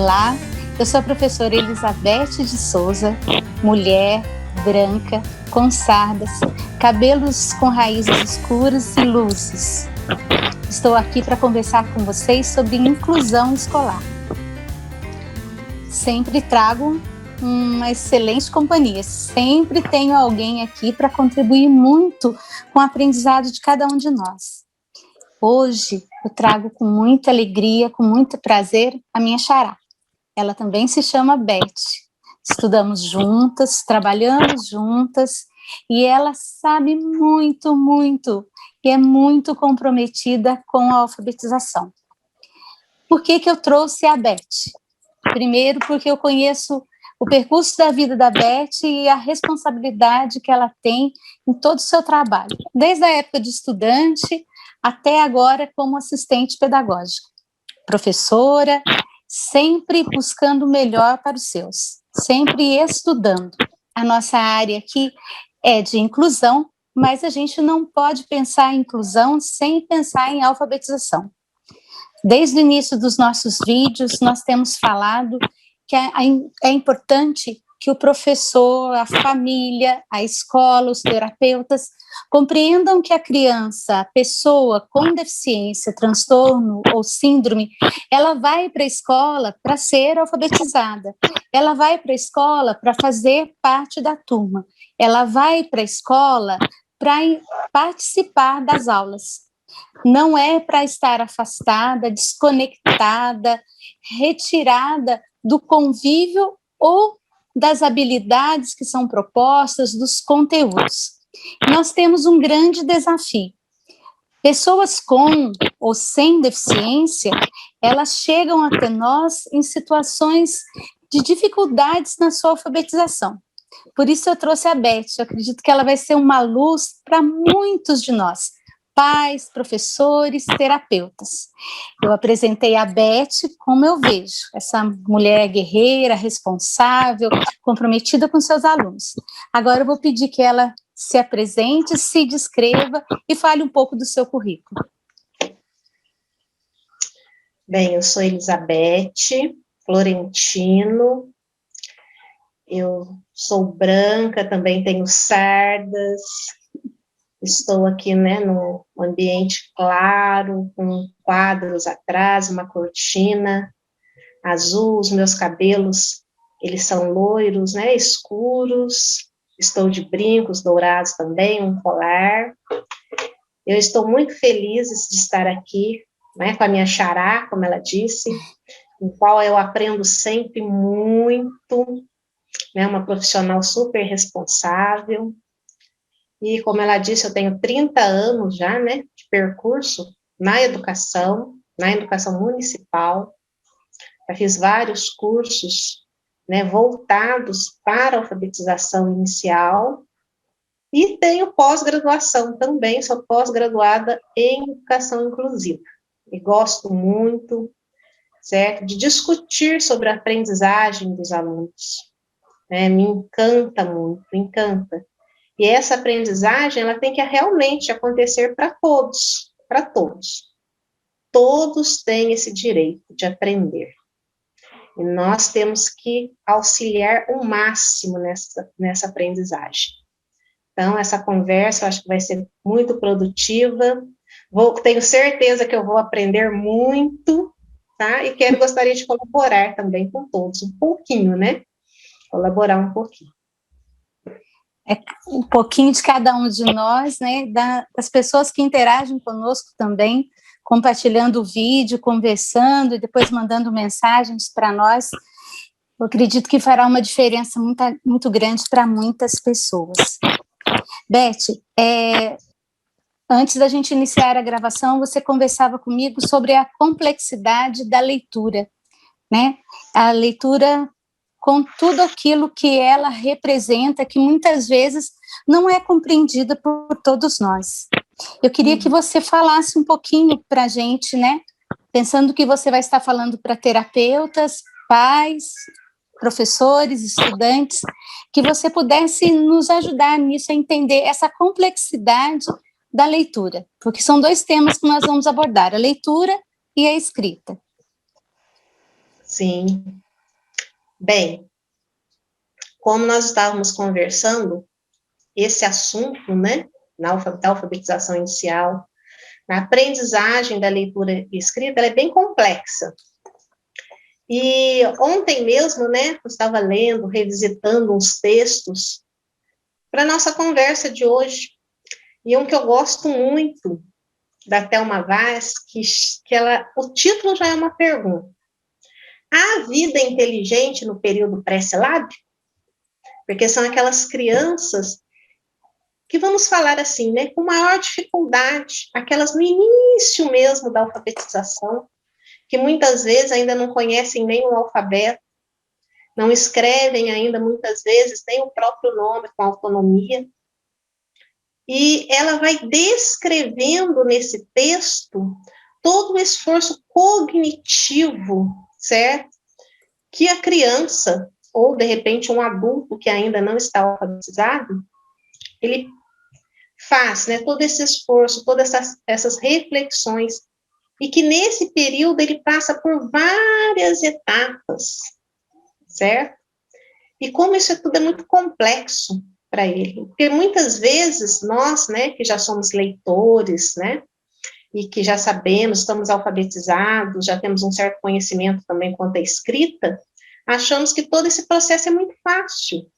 Olá, eu sou a professora Elizabeth de Souza, mulher, branca, com sardas, cabelos com raízes escuras e luzes. Estou aqui para conversar com vocês sobre inclusão escolar. Sempre trago uma excelente companhia, sempre tenho alguém aqui para contribuir muito com o aprendizado de cada um de nós. Hoje eu trago com muita alegria, com muito prazer, a minha xará. Ela também se chama Beth. Estudamos juntas, trabalhamos juntas, e ela sabe muito, muito, e é muito comprometida com a alfabetização. Por que eu trouxe a Beth? Primeiro, porque eu conheço o percurso da vida da Beth e a responsabilidade que ela tem em todo o seu trabalho, desde a época de estudante até agora como assistente pedagógica. Professora, sempre buscando o melhor para os seus, sempre estudando. A nossa área aqui é de inclusão, mas a gente não pode pensar em inclusão sem pensar em alfabetização. Desde o início dos nossos vídeos, nós temos falado que é importante que o professor, a família, a escola, os terapeutas compreendam que a criança, a pessoa com deficiência, transtorno ou síndrome, ela vai para a escola para ser alfabetizada, ela vai para a escola para fazer parte da turma, ela vai para a escola para participar das aulas. Não é para estar afastada, desconectada, retirada do convívio ou das habilidades que são propostas, dos conteúdos. Nós temos um grande desafio. Pessoas com ou sem deficiência, elas chegam até nós em situações de dificuldades na sua alfabetização. Por isso eu trouxe a Beth, eu acredito que ela vai ser uma luz para muitos de nós, pais, professores, terapeutas. Eu apresentei a Beth como eu vejo, essa mulher guerreira, responsável, comprometida com seus alunos. Agora eu vou pedir que ela se apresente, se descreva e fale um pouco do seu currículo. Bem, eu sou Elizabeth Florentino, eu sou branca, também tenho sardas. Estou aqui, no ambiente claro, com quadros atrás, uma cortina azul, os meus cabelos, eles são loiros, escuros, estou de brincos dourados também, um colar. Eu estou muito feliz de estar aqui, com a minha xará, como ela disse, em qual eu aprendo sempre muito, uma profissional super responsável. E, como ela disse, eu tenho 30 anos já, de percurso na educação municipal. Já fiz vários cursos, voltados para a alfabetização inicial. E tenho pós-graduação também, sou pós-graduada em educação inclusiva. E gosto muito, certo, de discutir sobre a aprendizagem dos alunos. Me encanta muito, me encanta. E essa aprendizagem, ela tem que realmente acontecer para todos, para todos. Todos têm esse direito de aprender. E nós temos que auxiliar o máximo nessa aprendizagem. Então, essa conversa, eu acho que vai ser muito produtiva. Tenho certeza que eu vou aprender muito, tá? E gostaria de colaborar também com todos, um pouquinho, Colaborar um pouquinho. É um pouquinho de cada um de nós, das pessoas que interagem conosco também, compartilhando o vídeo, conversando e depois mandando mensagens para nós. Eu acredito que fará uma diferença muito, muito grande para muitas pessoas. Beth, antes da gente iniciar a gravação, você conversava comigo sobre a complexidade da leitura, A leitura com tudo aquilo que ela representa, que muitas vezes não é compreendida por todos nós. Eu queria que você falasse um pouquinho para a gente, pensando que você vai estar falando para terapeutas, pais, professores, estudantes, que você pudesse nos ajudar nisso, a entender essa complexidade da leitura, porque são dois temas que nós vamos abordar, a leitura e a escrita. Sim. Bem, como nós estávamos conversando, esse assunto, né, da alfabetização inicial, na aprendizagem da leitura e escrita, ela é bem complexa. E ontem mesmo, né, eu estava lendo, revisitando uns textos para a nossa conversa de hoje, e um que eu gosto muito, da Thelma Vaz, o título já é uma pergunta. Há vida inteligente no período pré-silábico? Porque são aquelas crianças que, vamos falar assim, né, com maior dificuldade, aquelas no início mesmo da alfabetização, que muitas vezes ainda não conhecem nem o alfabeto, não escrevem ainda, muitas vezes, nem o próprio nome com autonomia. E ela vai descrevendo nesse texto todo o esforço cognitivo, certo? Que a criança, ou de repente um adulto que ainda não está alfabetizado, ele faz, né, todo esse esforço, todas essas reflexões, e que nesse período ele passa por várias etapas, certo? E como isso tudo é muito complexo para ele, porque muitas vezes nós, né, que já somos leitores, né, e que já sabemos, estamos alfabetizados, já temos um certo conhecimento também quanto à escrita, achamos que todo esse processo é muito fácil,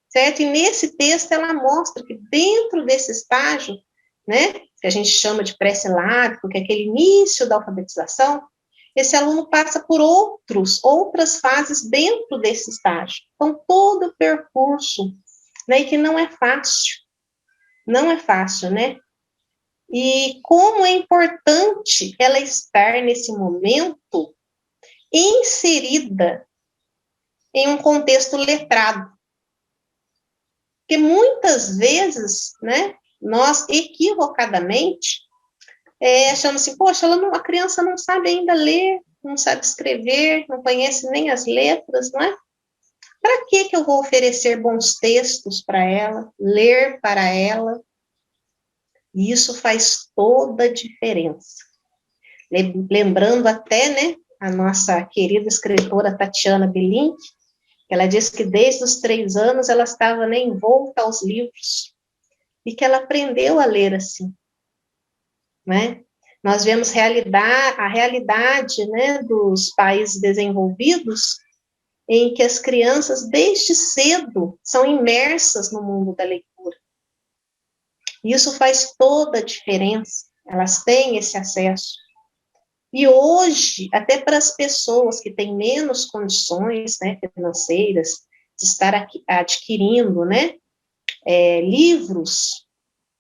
certo? E nesse texto ela mostra que dentro desse estágio, né, que a gente chama de pré-silábico, que é aquele início da alfabetização, esse aluno passa por outras fases dentro desse estágio. Então, todo o percurso, né, e que não é fácil, né? E como é importante ela estar nesse momento inserida em um contexto letrado. Porque muitas vezes, né, nós equivocadamente achamos assim, poxa, a criança não sabe ainda ler, não sabe escrever, não conhece nem as letras, não é? Para que eu vou oferecer bons textos para ela, ler para ela? E isso faz toda a diferença. Lembrando até, né, a nossa querida escritora Tatiana Belink, ela disse que desde os 3 anos ela estava, né, envolta aos livros, e que ela aprendeu a ler assim, né? Nós vemos a realidade, né, dos países desenvolvidos, em que as crianças, desde cedo, são imersas no mundo da leitura. Isso faz toda a diferença, elas têm esse acesso. E hoje, até para as pessoas que têm menos condições, né, financeiras, de estar adquirindo, né, livros,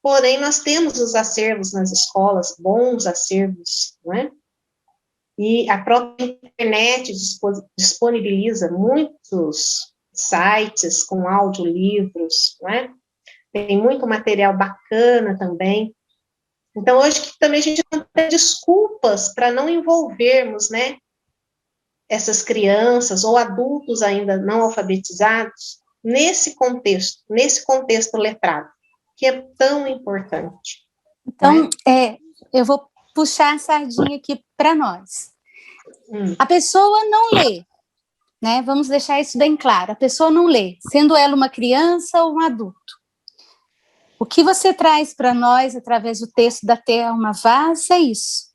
porém nós temos os acervos nas escolas, bons acervos, né, e a própria internet disponibiliza muitos sites com audiolivros, né, tem muito material bacana também. Então, hoje também a gente não tem desculpas para não envolvermos, né, essas crianças ou adultos ainda não alfabetizados nesse contexto letrado, que é tão importante. Então, eu vou puxar a sardinha aqui para nós. A pessoa não lê, né? Vamos deixar isso bem claro. A pessoa não lê, sendo ela uma criança ou um adulto. O que você traz para nós através do texto da Thelma Vaz é isso.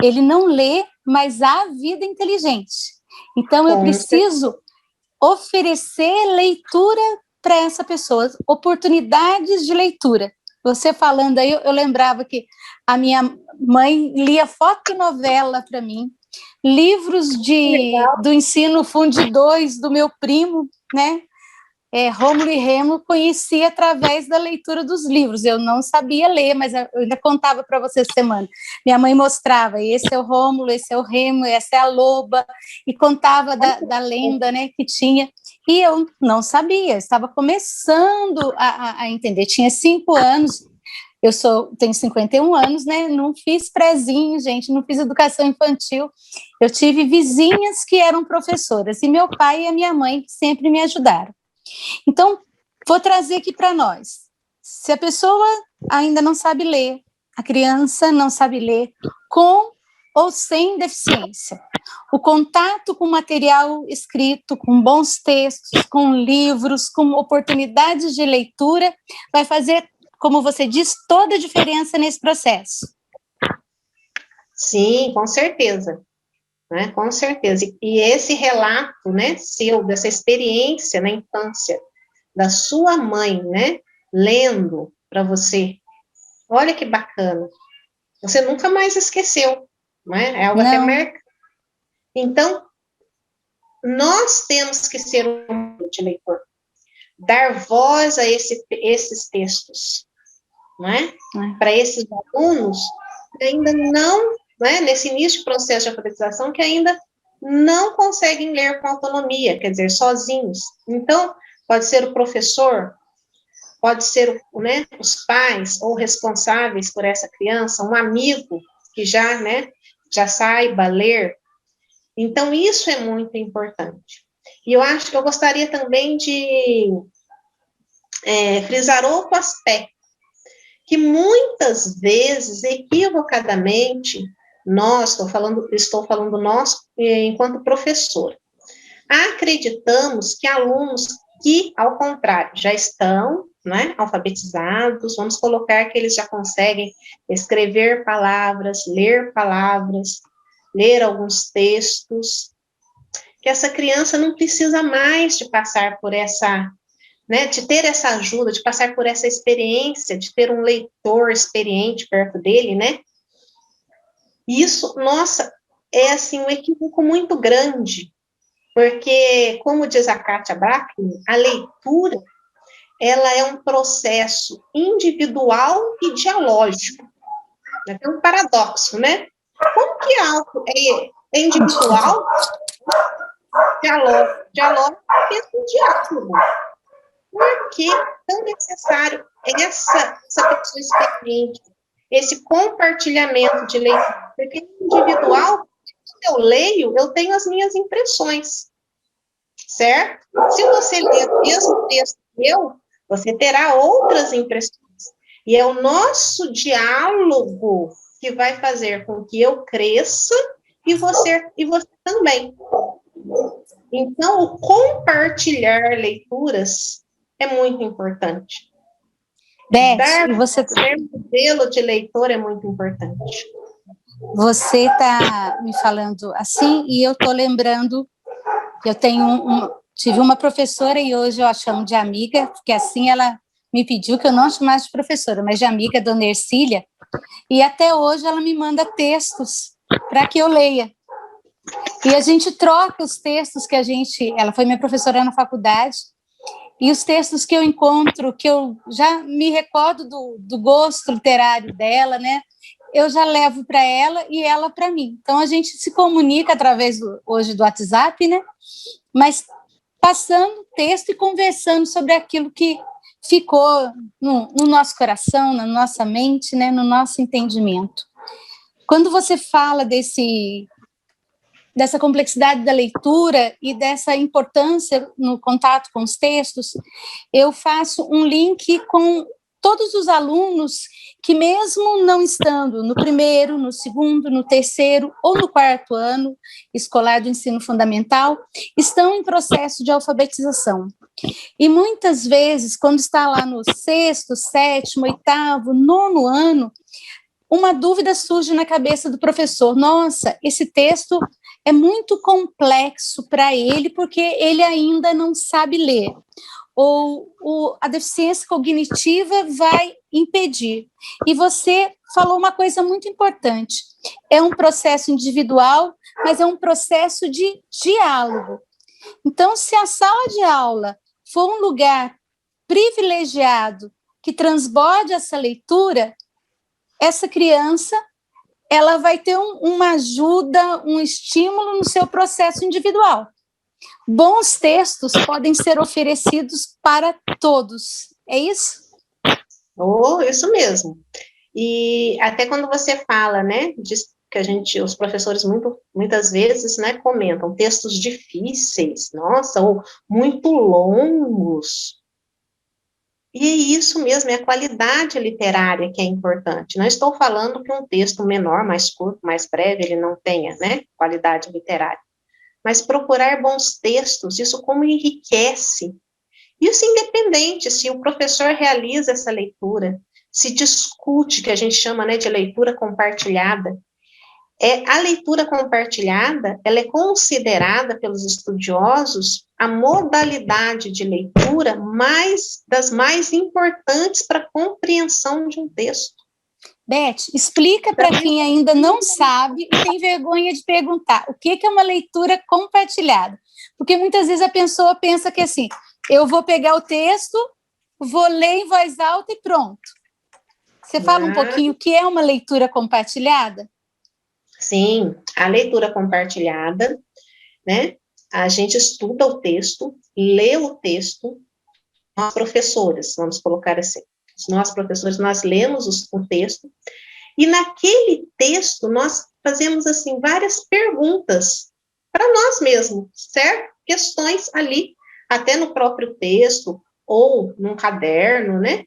Ele não lê, mas há vida inteligente. Então, eu preciso oferecer leitura para essa pessoa, oportunidades de leitura. Você falando aí, eu lembrava que a minha mãe lia fotonovela para mim, livros do ensino Fundo 2 do meu primo, né? Rômulo e Remo conheci através da leitura dos livros. Eu não sabia ler, mas eu ainda contava para você semana. Minha mãe mostrava, esse é o Rômulo, esse é o Remo, essa é a loba, e contava da lenda, né, que tinha. E eu não sabia, estava começando a entender. Tinha 5 anos, tenho 51 anos, né? Não fiz prézinho, gente, não fiz educação infantil. Eu tive vizinhas que eram professoras, e meu pai e a minha mãe sempre me ajudaram. Então, vou trazer aqui para nós. Se a pessoa ainda não sabe ler, a criança não sabe ler, com ou sem deficiência, O contato com material escrito, com bons textos, com livros, com oportunidades de leitura, vai fazer, como você diz, toda a diferença nesse processo. Sim, com certeza. Né, com certeza. E esse relato, né, seu, dessa experiência na infância, da sua mãe, né, lendo para você, olha que bacana. Você nunca mais esqueceu, né? É algo até marcante. Então, nós temos que ser um leitor, dar voz a esses textos, né? Para esses alunos que ainda não, né, nesse início de processo de alfabetização, que ainda não conseguem ler com autonomia, quer dizer, sozinhos. Então, pode ser o professor, pode ser, né, os pais ou responsáveis por essa criança, um amigo que já, né, já saiba ler. Então, isso é muito importante. E eu acho que eu gostaria também de frisar outro aspecto, que muitas vezes, equivocadamente, estou falando nós, enquanto professor, acreditamos que alunos que, ao contrário, já estão, né, alfabetizados, vamos colocar que eles já conseguem escrever palavras, ler alguns textos, que essa criança não precisa mais de passar por essa, né, de ter essa ajuda, de passar por essa experiência, de ter um leitor experiente perto dele, né? Isso, nossa, é assim um equívoco muito grande, porque, como diz a Kátia Brackman, a leitura, ela é um processo individual e dialógico. É um paradoxo, né? Como que algo é individual, dialoga é um diálogo. Por que é tão necessário essa pessoa experiente, esse compartilhamento de leitura? Porque individual, eu leio, eu tenho as minhas impressões, certo? Se você ler o mesmo texto que eu, você terá outras impressões. E é o nosso diálogo que vai fazer com que eu cresça e você também. Então, o compartilhar leituras é muito importante. Beth, e você ser modelo de leitor é muito importante. Você está me falando assim e eu estou lembrando que eu tive uma professora e hoje eu a chamo de amiga, porque assim ela me pediu que eu não chamasse de professora, mas de amiga, dona Ercília, e até hoje ela me manda textos para que eu leia. E a gente troca os textos que ela foi minha professora na faculdade, e os textos que eu encontro, que eu já me recordo do gosto literário dela, né? Eu já levo para ela e ela para mim. Então, a gente se comunica através hoje do WhatsApp, né? Mas passando texto e conversando sobre aquilo que ficou no nosso coração, na nossa mente, né? No nosso entendimento. Quando você fala dessa complexidade da leitura e dessa importância no contato com os textos, eu faço um link com todos os alunos que, mesmo não estando no primeiro, no segundo, no terceiro ou no quarto ano escolar do ensino fundamental, estão em processo de alfabetização. E muitas vezes, quando está lá no sexto, sétimo, oitavo, nono ano, uma dúvida surge na cabeça do professor. Nossa, esse texto é muito complexo para ele porque ele ainda não sabe ler. Ou a deficiência cognitiva vai impedir. E você falou uma coisa muito importante. É um processo individual, mas é um processo de diálogo. Então, se a sala de aula for um lugar privilegiado que transborde essa leitura, essa criança ela vai ter uma ajuda, um estímulo no seu processo individual. Bons textos podem ser oferecidos para todos, é isso? Isso mesmo. E até quando você fala, né, que os professores muitas vezes, né, comentam textos difíceis, nossa, ou muito longos. E é isso mesmo, é a qualidade literária que é importante. Não estou falando que um texto menor, mais curto, mais breve, ele não tenha, né, qualidade literária. Mas procurar bons textos, isso como enriquece. Isso independente se o professor realiza essa leitura, se discute, que a gente chama, né, de leitura compartilhada. A leitura compartilhada, ela é considerada pelos estudiosos a modalidade de leitura das mais importantes para a compreensão de um texto. Beth, explica para quem ainda não sabe e tem vergonha de perguntar, o que é uma leitura compartilhada? Porque muitas vezes a pessoa pensa que assim, eu vou pegar o texto, vou ler em voz alta e pronto. Você fala um pouquinho o que é uma leitura compartilhada? Sim, a leitura compartilhada, né? A gente estuda o texto, lê o texto, nós professores, vamos colocar assim, nós professores, nós lemos o texto, e naquele texto nós fazemos, assim, várias perguntas para nós mesmos, certo? Questões ali, até no próprio texto, ou num caderno, né?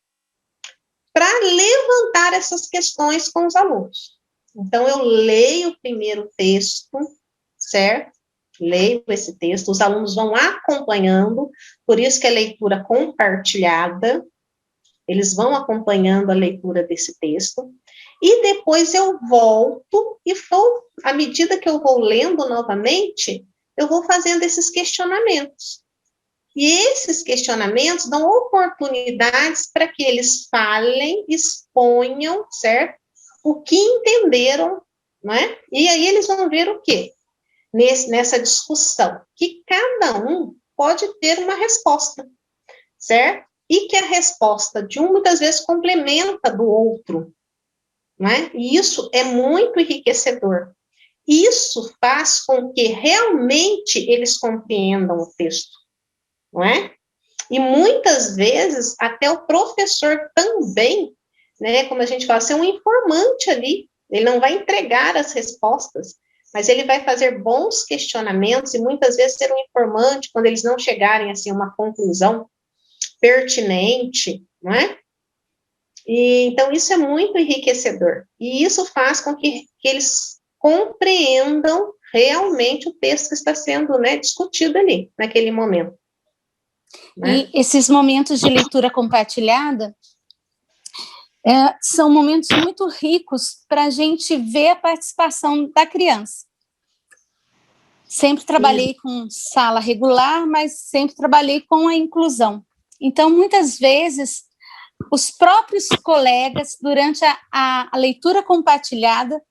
Para levantar essas questões com os alunos. Então, eu leio o primeiro texto, certo? Leio esse texto, os alunos vão acompanhando, por isso que é leitura compartilhada, eles vão acompanhando a leitura desse texto, e depois eu volto e vou, à medida que eu vou lendo novamente, eu vou fazendo esses questionamentos. E esses questionamentos dão oportunidades para que eles falem, exponham, certo? O que entenderam, não é? E aí eles vão ver o quê? Nessa discussão, que cada um pode ter uma resposta, certo? E que a resposta de um, muitas vezes, complementa do outro, não é? E isso é muito enriquecedor. Isso faz com que realmente eles compreendam o texto, não é? E muitas vezes, até o professor também, né, como a gente fala, ser um informante ali, ele não vai entregar as respostas, mas ele vai fazer bons questionamentos e muitas vezes ser um informante quando eles não chegarem, assim, a uma conclusão pertinente, não é? E, então, isso é muito enriquecedor. E isso faz com que eles compreendam realmente o texto que está sendo, né, discutido ali, naquele momento. Né? E esses momentos de leitura compartilhada são momentos muito ricos para a gente ver a participação da criança. Sempre trabalhei com sala regular, mas sempre trabalhei com a inclusão. Então, muitas vezes, os próprios colegas, durante a leitura compartilhada,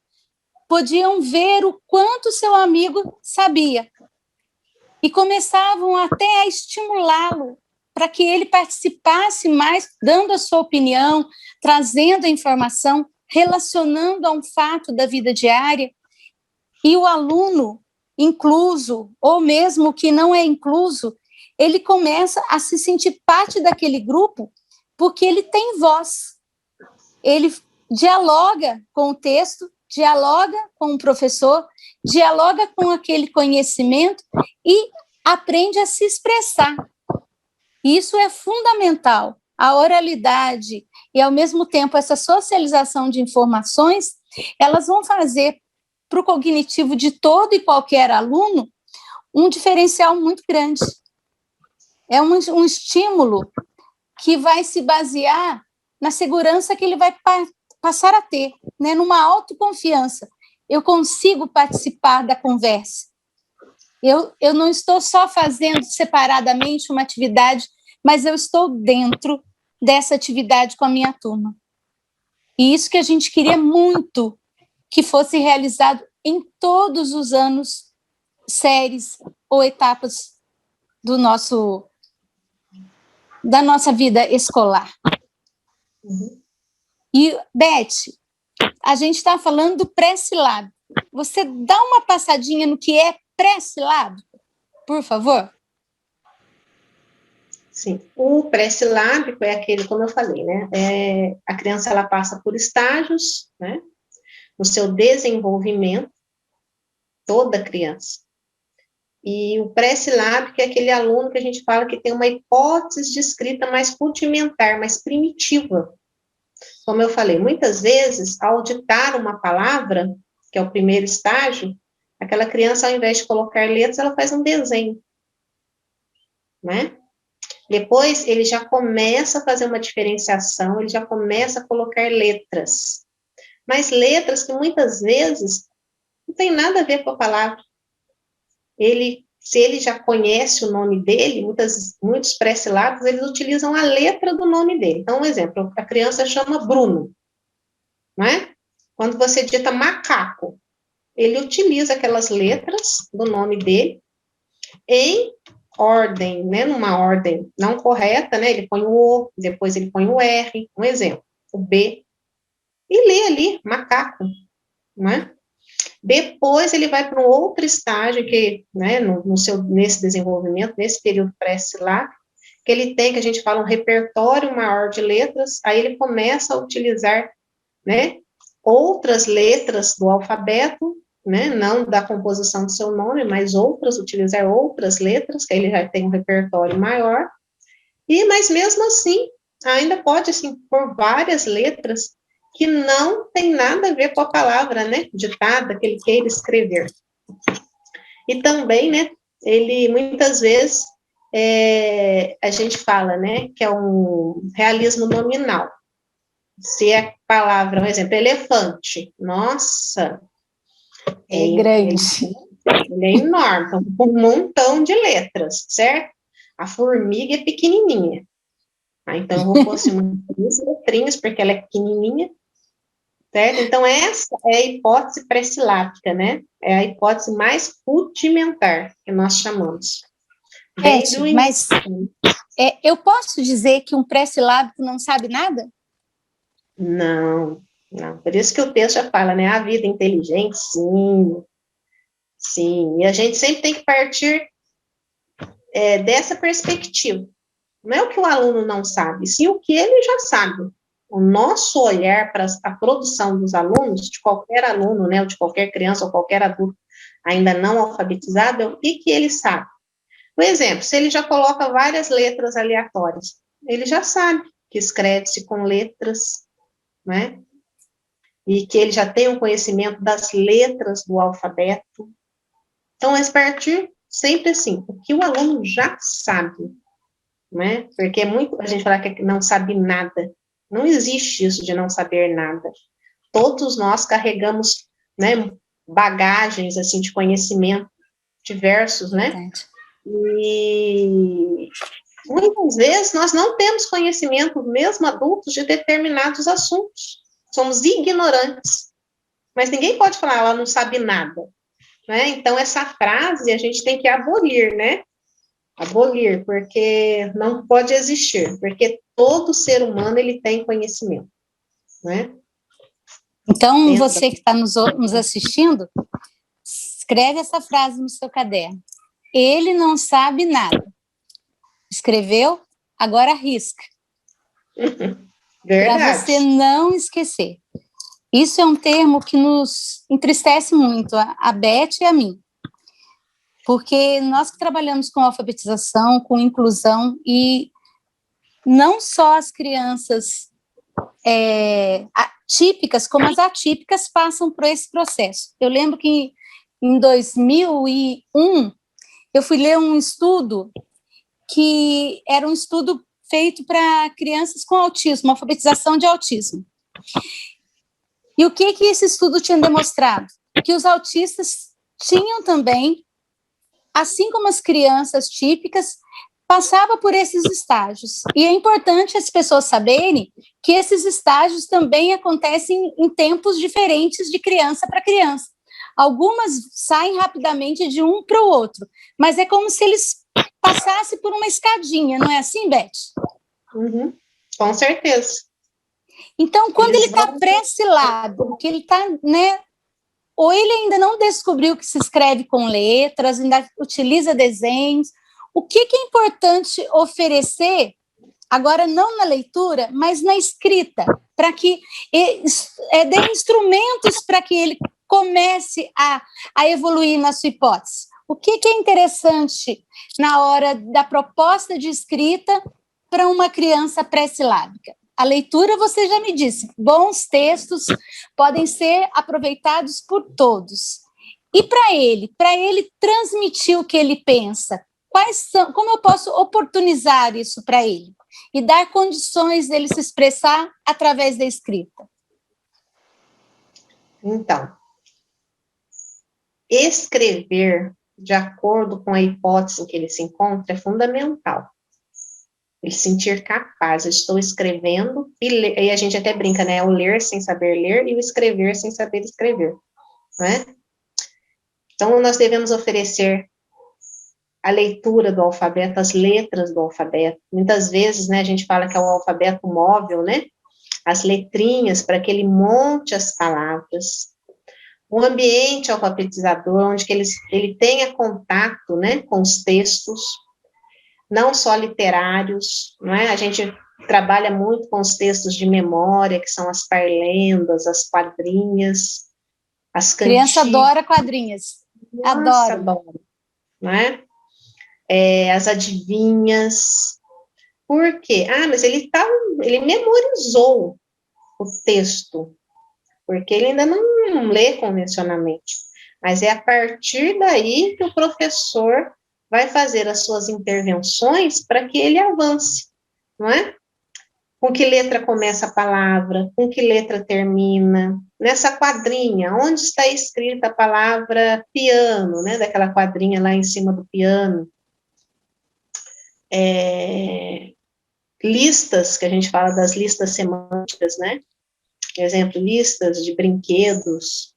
podiam ver o quanto seu amigo sabia e começavam até a estimulá-lo para que ele participasse mais, dando a sua opinião, trazendo a informação, relacionando a um fato da vida diária. E o aluno incluso, ou mesmo que não é incluso, ele começa a se sentir parte daquele grupo porque ele tem voz. Ele dialoga com o texto, dialoga com o professor, dialoga com aquele conhecimento e aprende a se expressar. Isso é fundamental. A oralidade e, ao mesmo tempo, essa socialização de informações, elas vão fazer para o cognitivo de todo e qualquer aluno um diferencial muito grande. É um estímulo que vai se basear na segurança que ele vai passar a ter, né? Numa autoconfiança. Eu consigo participar da conversa. Eu não estou só fazendo separadamente uma atividade, mas eu estou dentro dessa atividade com a minha turma. E isso que a gente queria muito que fosse realizado em todos os anos, séries ou etapas da nossa vida escolar. Uhum. E, Beth, a gente está falando do pré-silábico. Você dá uma passadinha no que é pré-silábico, por favor? Sim, o pré-silábico é aquele, como eu falei, né? A criança ela passa por estágios, né? No seu desenvolvimento, toda criança. E o pré-silábico é aquele aluno que a gente fala que tem uma hipótese de escrita mais rudimentar, mais primitiva. Como eu falei, muitas vezes, ao ditar uma palavra, que é o primeiro estágio, aquela criança, ao invés de colocar letras, ela faz um desenho, né? Depois, ele já começa a fazer uma diferenciação, ele já começa a colocar letras. Mas letras que, muitas vezes, não tem nada a ver com a palavra. Se ele já conhece o nome dele, muitos pré-silábicos, eles utilizam a letra do nome dele. Então, um exemplo, a criança chama Bruno, não é? Quando você digita macaco, ele utiliza aquelas letras do nome dele em ordem, né? Numa ordem não correta, né? Ele põe o O, depois ele põe o R, um exemplo, o B, e lê ali, macaco, não é? Depois ele vai para um outro estágio que, né, nesse desenvolvimento, nesse período pré-silábico, que ele tem, que a gente fala, um repertório maior de letras, aí ele começa a utilizar, né, outras letras do alfabeto, né, não da composição do seu nome, mas utilizar outras letras, que aí ele já tem um repertório maior, mas mesmo assim, ainda pode, assim, por várias letras, que não tem nada a ver com a palavra, né, ditada, que ele queira escrever. E também, né, ele, muitas vezes, a gente fala, né, que é um realismo nominal. Se a palavra, um exemplo, elefante, nossa, é grande. Ele é enorme, então, um montão de letras, certo? A formiga é pequenininha. Então, eu vou pôr assim, umas letrinhas, porque ela é pequenininha, certo? Então, essa é a hipótese pré-silábica, né? É a hipótese mais rudimentar, que nós chamamos. Beth, mas eu posso dizer que um pré-silábico não sabe nada? Não, não. Por isso que o texto já fala, né? A vida inteligente, sim. Sim. E a gente sempre tem que partir dessa perspectiva. Não é o que o aluno não sabe, sim o que ele já sabe. O nosso olhar para a produção dos alunos, de qualquer aluno, né, ou de qualquer criança ou qualquer adulto ainda não alfabetizado, é o que ele sabe. Por exemplo, se ele já coloca várias letras aleatórias, ele já sabe que escreve-se com letras, né, e que ele já tem um conhecimento das letras do alfabeto. Então, é partir sempre assim, o que o aluno já sabe, né? Porque é muito a gente falar que não sabe nada. Não existe isso de não saber nada. Todos nós carregamos, né, bagagens assim de conhecimento diversos, né? E muitas vezes nós não temos conhecimento, mesmo adultos, de determinados assuntos. Somos ignorantes. Mas ninguém pode falar, ela não sabe nada, né? Então essa frase a gente tem que abolir, né? Abolir, porque não pode existir, porque todo ser humano ele tem conhecimento, né? Então, você que está nos assistindo, escreve essa frase no seu caderno. Ele não sabe nada. Escreveu? Agora risca. Para você não esquecer. Isso é um termo que nos entristece muito, a Beth e a mim. Porque nós que trabalhamos com alfabetização, com inclusão, e não só as crianças típicas, como as atípicas passam por esse processo. Eu lembro que em 2001, eu fui ler um estudo que era um estudo feito para crianças com autismo, alfabetização de autismo. E o que esse estudo tinha demonstrado? Que os autistas tinham também, assim como as crianças típicas, passava por esses estágios. E é importante as pessoas saberem que esses estágios também acontecem em tempos diferentes de criança para criança. Algumas saem rapidamente de um para o outro, mas é como se eles passassem por uma escadinha, não é assim, Beth? Uhum, com certeza. Então, quando ele está pré-silado, que ele está, né, ou ele ainda não descobriu que se escreve com letras, ainda utiliza desenhos, o que é importante oferecer, agora não na leitura, mas na escrita, para que dê instrumentos para que ele comece a evoluir na sua hipótese. O que é interessante na hora da proposta de escrita para uma criança pré-silábica? A leitura, você já me disse, bons textos podem ser aproveitados por todos. E para ele transmitir o que ele pensa, como eu posso oportunizar isso para ele e dar condições dele se expressar através da escrita? Então, escrever de acordo com a hipótese em que ele se encontra é fundamental. Ele sentir capaz, eu estou escrevendo, e a gente até brinca, né? O ler sem saber ler e o escrever sem saber escrever, não é? Então, nós devemos oferecer a leitura do alfabeto, as letras do alfabeto. Muitas vezes, né, a gente fala que é o alfabeto móvel, né? As letrinhas, para que ele monte as palavras. Um ambiente alfabetizador, onde que ele tenha contato, né, com os textos, não só literários, não é? A gente trabalha muito com os textos de memória, que são as parlendas, as quadrinhas, as cantigas. Criança adora quadrinhas. Nossa, adora. Não é? As adivinhas. Por quê? Mas ele memorizou o texto, porque ele ainda não lê convencionalmente. Mas é a partir daí que o professor vai fazer as suas intervenções para que ele avance, não é? Com que letra começa a palavra, com que letra termina. Nessa quadrinha, onde está escrita a palavra piano, né? Daquela quadrinha lá em cima do piano. Listas, que a gente fala das listas semânticas, né? Por exemplo, listas de brinquedos,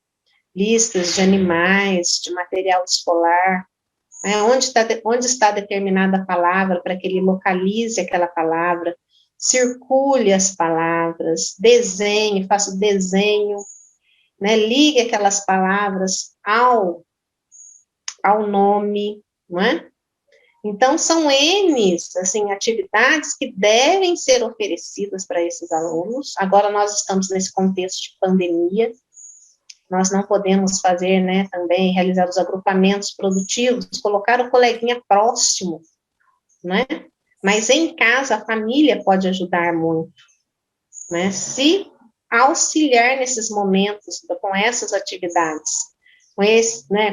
listas de animais, de material escolar, né? Onde está determinada palavra para que ele localize aquela palavra, circule as palavras, desenhe, faça o desenho, né? Ligue aquelas palavras ao nome, não é? Então, são N's, assim, atividades que devem ser oferecidas para esses alunos. Agora, nós estamos nesse contexto de pandemia, nós não podemos fazer, né, também, realizar os agrupamentos produtivos, colocar o coleguinha próximo, né? Mas em casa, a família pode ajudar muito, né? Se auxiliar nesses momentos, com essas atividades,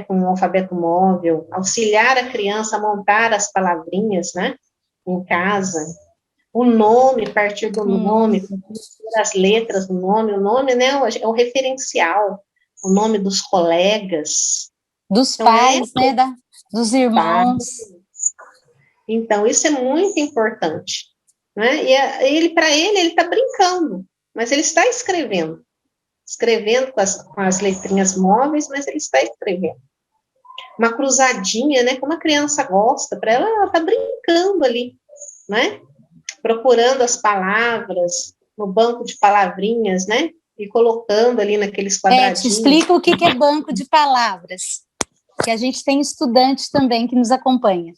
com o alfabeto móvel, auxiliar a criança a montar as palavrinhas, né, em casa, o nome, partir do nome, as letras do nome, o nome, né, é o referencial, o nome dos colegas. Dos então, pais, né, dos irmãos. Então, isso é muito importante, né, e para ele está brincando, mas ele está escrevendo com as letrinhas móveis, mas ele está escrevendo. Uma cruzadinha, né, como a criança gosta, para ela está brincando ali, né, procurando as palavras no banco de palavrinhas, né, e colocando ali naqueles quadradinhos. Te explica o que é banco de palavras, que a gente tem estudante também que nos acompanha.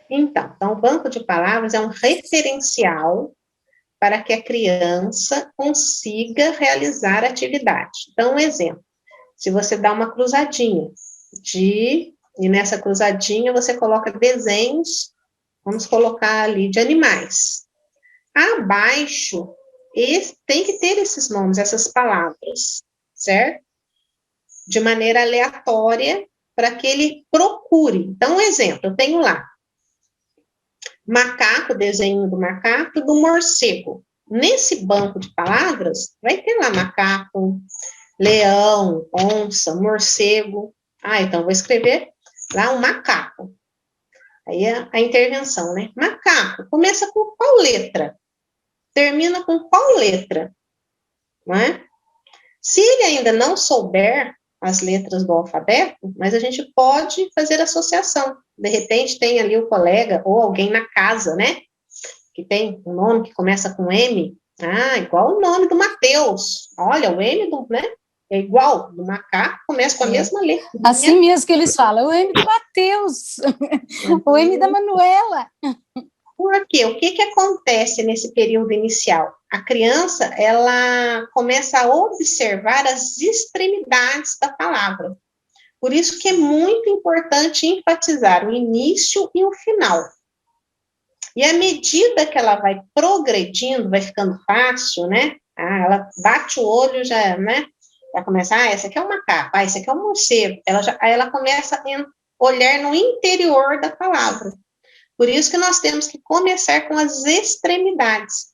Então, o banco de palavras é um referencial para que a criança consiga realizar a atividade. Então, um exemplo, se você dá uma cruzadinha, e nessa cruzadinha você coloca desenhos, vamos colocar ali, de animais. Abaixo, tem que ter esses nomes, essas palavras, certo? De maneira aleatória, para que ele procure. Então, um exemplo, eu tenho lá, macaco, desenho do macaco, do morcego. Nesse banco de palavras, vai ter lá macaco, leão, onça, morcego. Então vou escrever lá um macaco. Aí a intervenção, né? Macaco, começa com qual letra? Termina com qual letra? Não é? Se ele ainda não souber as letras do alfabeto, mas a gente pode fazer associação. De repente tem ali o colega ou alguém na casa, né? Que tem um nome que começa com M. Igual o nome do Mateus. Olha, o M do, né? É igual, do macaco, começa com a mesma letra. Assim mesmo que eles falam, o M do Mateus, o M da Manuela. Por quê? O que acontece nesse período inicial? A criança, ela começa a observar as extremidades da palavra. Por isso que é muito importante enfatizar o início e o final. E à medida que ela vai progredindo, vai ficando fácil, né? Ela bate o olho, já, né? Ela começa, essa aqui é uma capa, esse aqui é um morcego. Aí ela começa a olhar no interior da palavra. Por isso que nós temos que começar com as extremidades.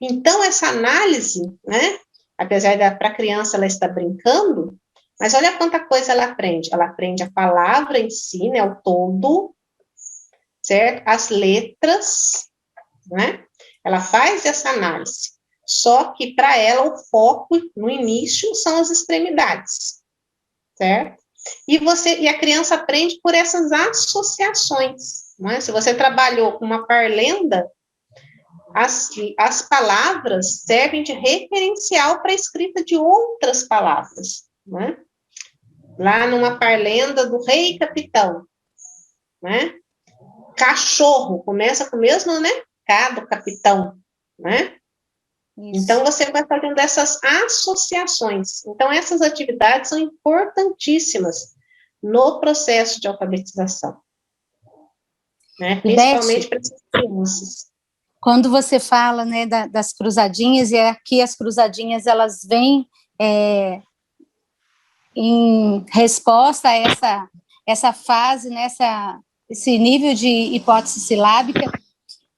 Então, essa análise, né? Apesar para a criança ela está brincando, mas olha quanta coisa ela aprende. Ela aprende a palavra em si, né? O todo, certo? As letras, né? Ela faz essa análise. Só que para ela o foco no início são as extremidades, certo? E a criança aprende por essas associações, não é? Se você trabalhou com uma parlenda, as palavras servem de referencial para a escrita de outras palavras, né? Lá numa parlenda do rei capitão, né? Cachorro, começa com o mesmo, né? K do capitão, né? Isso. Então, você vai fazendo essas associações. Então, essas atividades são importantíssimas no processo de alfabetização, né? Principalmente para as crianças. Quando você fala, né, das cruzadinhas, e aqui as cruzadinhas, elas vêm em resposta a essa fase, né, esse nível de hipótese silábica,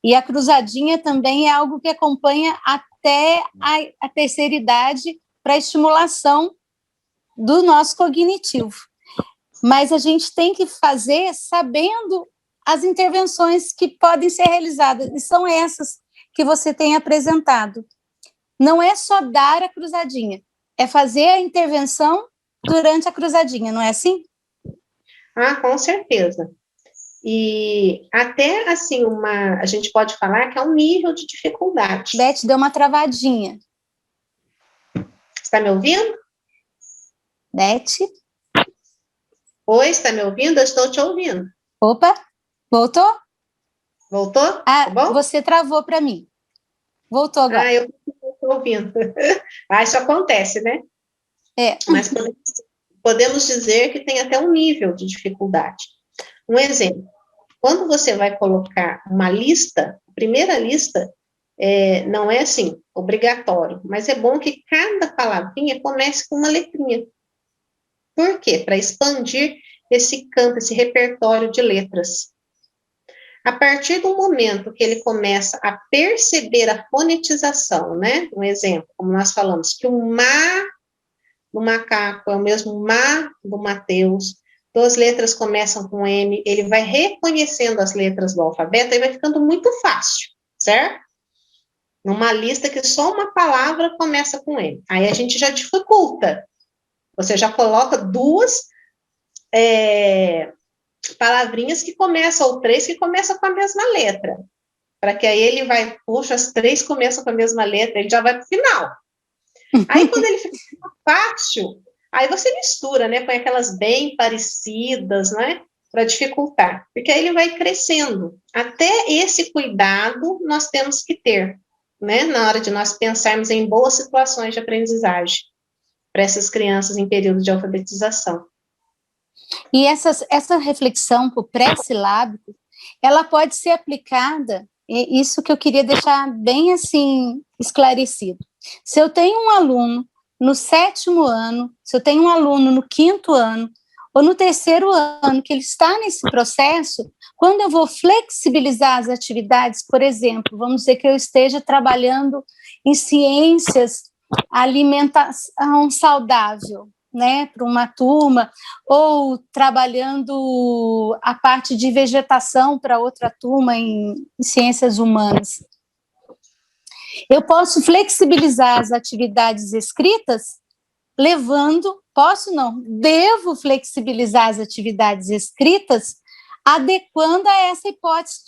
e a cruzadinha também é algo que acompanha até a terceira idade para estimulação do nosso cognitivo. Mas a gente tem que fazer sabendo as intervenções que podem ser realizadas, e são essas que você tem apresentado. Não é só dar a cruzadinha, é fazer a intervenção durante a cruzadinha, não é assim? Com certeza. E até, assim, a gente pode falar que é um nível de dificuldade. Beth, deu uma travadinha. Está me ouvindo? Beth? Oi, está me ouvindo? Eu estou te ouvindo. Opa, voltou? Voltou? Tá bom? Você travou para mim. Voltou agora. Eu estou ouvindo. Isso acontece, né? Mas podemos dizer que tem até um nível de dificuldade. Um exemplo, quando você vai colocar uma lista, a primeira lista não é assim, obrigatório, mas é bom que cada palavrinha comece com uma letrinha. Por quê? Para expandir esse campo, esse repertório de letras. A partir do momento que ele começa a perceber a fonetização, né? Um exemplo, como nós falamos, que o má do macaco é o mesmo má do Mateus, duas letras começam com M, ele vai reconhecendo as letras do alfabeto e vai ficando muito fácil, certo? Numa lista que só uma palavra começa com M. Aí a gente já dificulta. Você já coloca duas palavrinhas que começam, ou três que começam com a mesma letra. Para que aí ele vai, puxa, as três começam com a mesma letra, ele já vai para o final. Aí quando ele fica fácil, aí você mistura, né? Põe aquelas bem parecidas, né? Para dificultar. Porque aí ele vai crescendo. Até esse cuidado nós temos que ter, né? Na hora de nós pensarmos em boas situações de aprendizagem para essas crianças em período de alfabetização. E essa reflexão para o pré-silábico, ela pode ser aplicada, e isso que eu queria deixar bem assim esclarecido. Se eu tenho um aluno no 7º ano, se eu tenho um aluno no 5º ano, ou no 3º ano, que ele está nesse processo, quando eu vou flexibilizar as atividades, por exemplo, vamos dizer que eu esteja trabalhando em ciências, alimentação saudável, né, para uma turma, ou trabalhando a parte de vegetação para outra turma em ciências humanas. Eu posso flexibilizar as atividades escritas devo flexibilizar as atividades escritas adequando a essa hipótese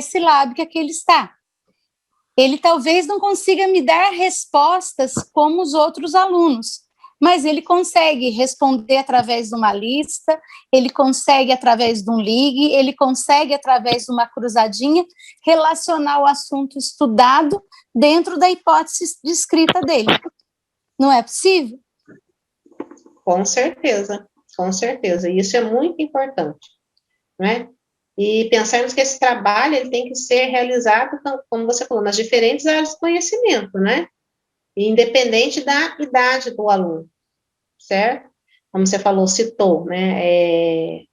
silábica que ele está. Ele talvez não consiga me dar respostas como os outros alunos, mas ele consegue responder através de uma lista, ele consegue através de um ligue, ele consegue através de uma cruzadinha relacionar o assunto estudado dentro da hipótese de escrita dele. Não é possível? Com certeza, com certeza, e isso é muito importante, né? E pensarmos que esse trabalho ele tem que ser realizado, como você falou, nas diferentes áreas do conhecimento, né? Independente da idade do aluno, certo? Como você falou, citou, né?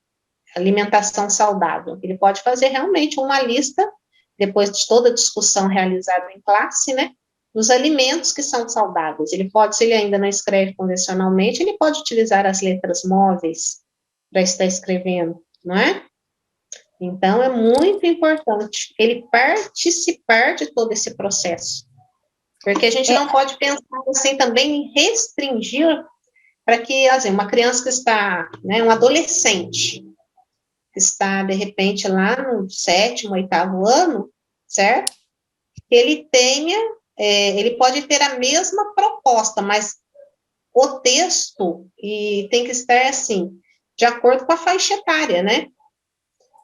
Alimentação saudável. Ele pode fazer realmente uma lista, depois de toda a discussão realizada em classe, né? Dos alimentos que são saudáveis. Ele pode, se ele ainda não escreve convencionalmente, ele pode utilizar as letras móveis para estar escrevendo, não é? Então, é muito importante ele participar de todo esse processo, porque a gente não pode pensar assim também em restringir para que, assim, uma criança que está, né, um adolescente, que está, de repente, lá no 7º, 8º ano, certo? Ele tenha, ele pode ter a mesma proposta, mas o texto e tem que estar, assim, de acordo com a faixa etária, né?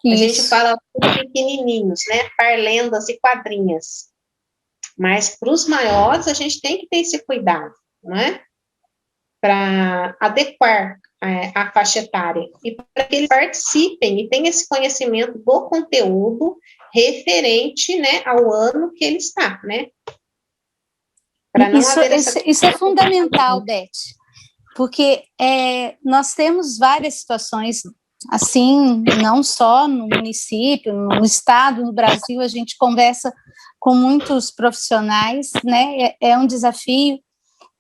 A gente fala para pequenininhos, né, parlendas e quadrinhas, mas para os maiores a gente tem que ter esse cuidado, né, para adequar a faixa etária e para que eles participem e tenham esse conhecimento do conteúdo referente, né, ao ano que ele está, né. Não isso é fundamental, Beth, porque nós temos várias situações assim, não só no município, no estado, no Brasil, a gente conversa com muitos profissionais, né, é um desafio,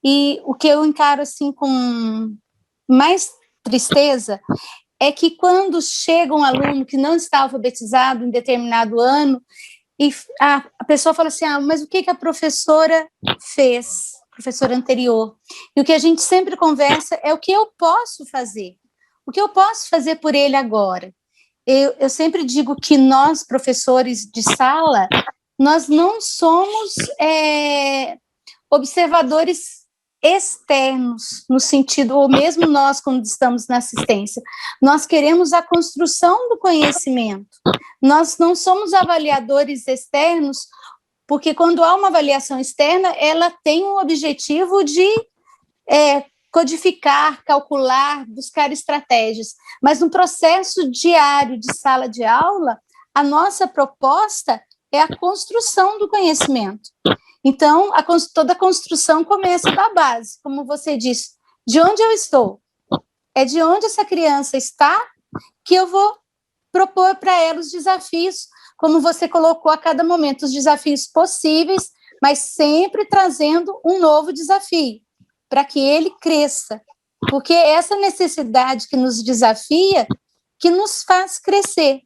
e o que eu encaro assim com mais tristeza é que quando chega um aluno que não está alfabetizado em determinado ano, e a pessoa fala assim, mas o que a professora fez, professora anterior? E o que a gente sempre conversa é o que eu posso fazer. O que eu posso fazer por ele agora? Eu sempre digo que nós, professores de sala, nós não somos observadores externos, no sentido, ou mesmo nós, quando estamos na assistência, nós queremos a construção do conhecimento. Nós não somos avaliadores externos, porque quando há uma avaliação externa, ela tem o objetivo de codificar, calcular, buscar estratégias. Mas no processo diário de sala de aula, a nossa proposta é a construção do conhecimento. Então, toda a construção começa da base, como você disse, de onde eu estou. É de onde essa criança está que eu vou propor para ela os desafios, como você colocou a cada momento, os desafios possíveis, mas sempre trazendo um novo desafio, para que ele cresça. Porque essa necessidade que nos desafia, que nos faz crescer.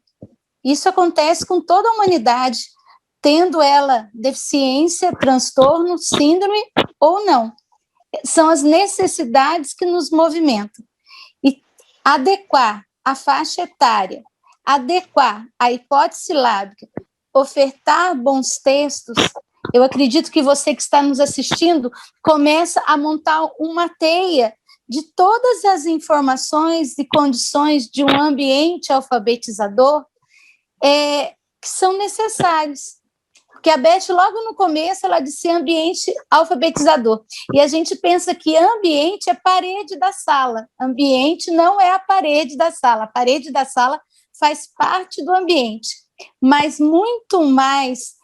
Isso acontece com toda a humanidade, tendo ela deficiência, transtorno, síndrome ou não. São as necessidades que nos movimentam. E adequar a faixa etária, adequar a hipótese silábica, ofertar bons textos, eu acredito que você que está nos assistindo começa a montar uma teia de todas as informações e condições de um ambiente alfabetizador que são necessários. Porque a Beth, logo no começo, ela disse ambiente alfabetizador. E a gente pensa que ambiente é parede da sala. Ambiente não é a parede da sala. A parede da sala faz parte do ambiente. Mas muito mais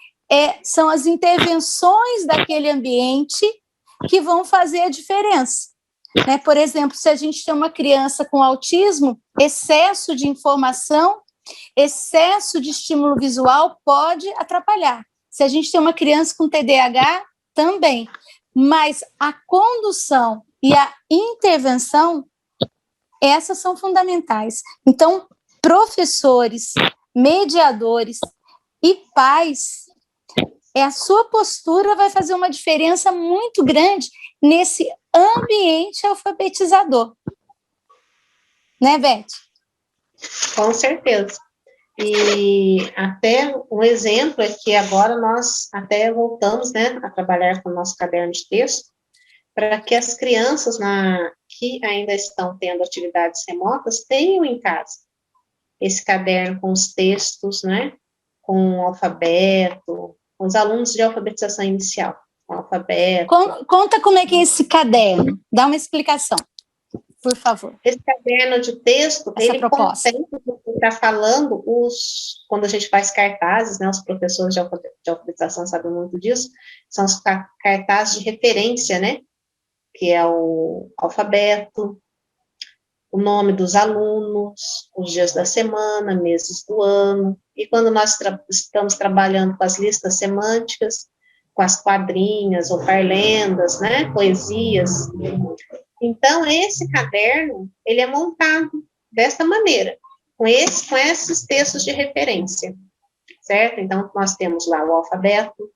são as intervenções daquele ambiente que vão fazer a diferença. Né? Por exemplo, se a gente tem uma criança com autismo, excesso de informação, excesso de estímulo visual pode atrapalhar. Se a gente tem uma criança com TDAH, também. Mas a condução e a intervenção, essas são fundamentais. Então, professores, mediadores e pais, a sua postura vai fazer uma diferença muito grande nesse ambiente alfabetizador. Né, Beth? Com certeza. E até um exemplo é que agora nós até voltamos, né, a trabalhar com o nosso caderno de texto, para que as crianças que ainda estão tendo atividades remotas tenham em casa esse caderno com os textos, né, com o alfabeto, com os alunos de alfabetização inicial, com o alfabeto. Conta como é que é esse caderno, dá uma explicação. Por favor. Esse caderno de texto, Essa ele proposta. contém, está falando, quando a gente faz cartazes, né, os professores de alfabetização sabem muito disso, são os cartazes de referência, né, que é o alfabeto, o nome dos alunos, os dias da semana, meses do ano, e quando nós estamos trabalhando com as listas semânticas, com as quadrinhas ou parlendas, né, poesias. Então, esse caderno, ele é montado desta maneira, com esses textos de referência, certo? Então, nós temos lá o alfabeto,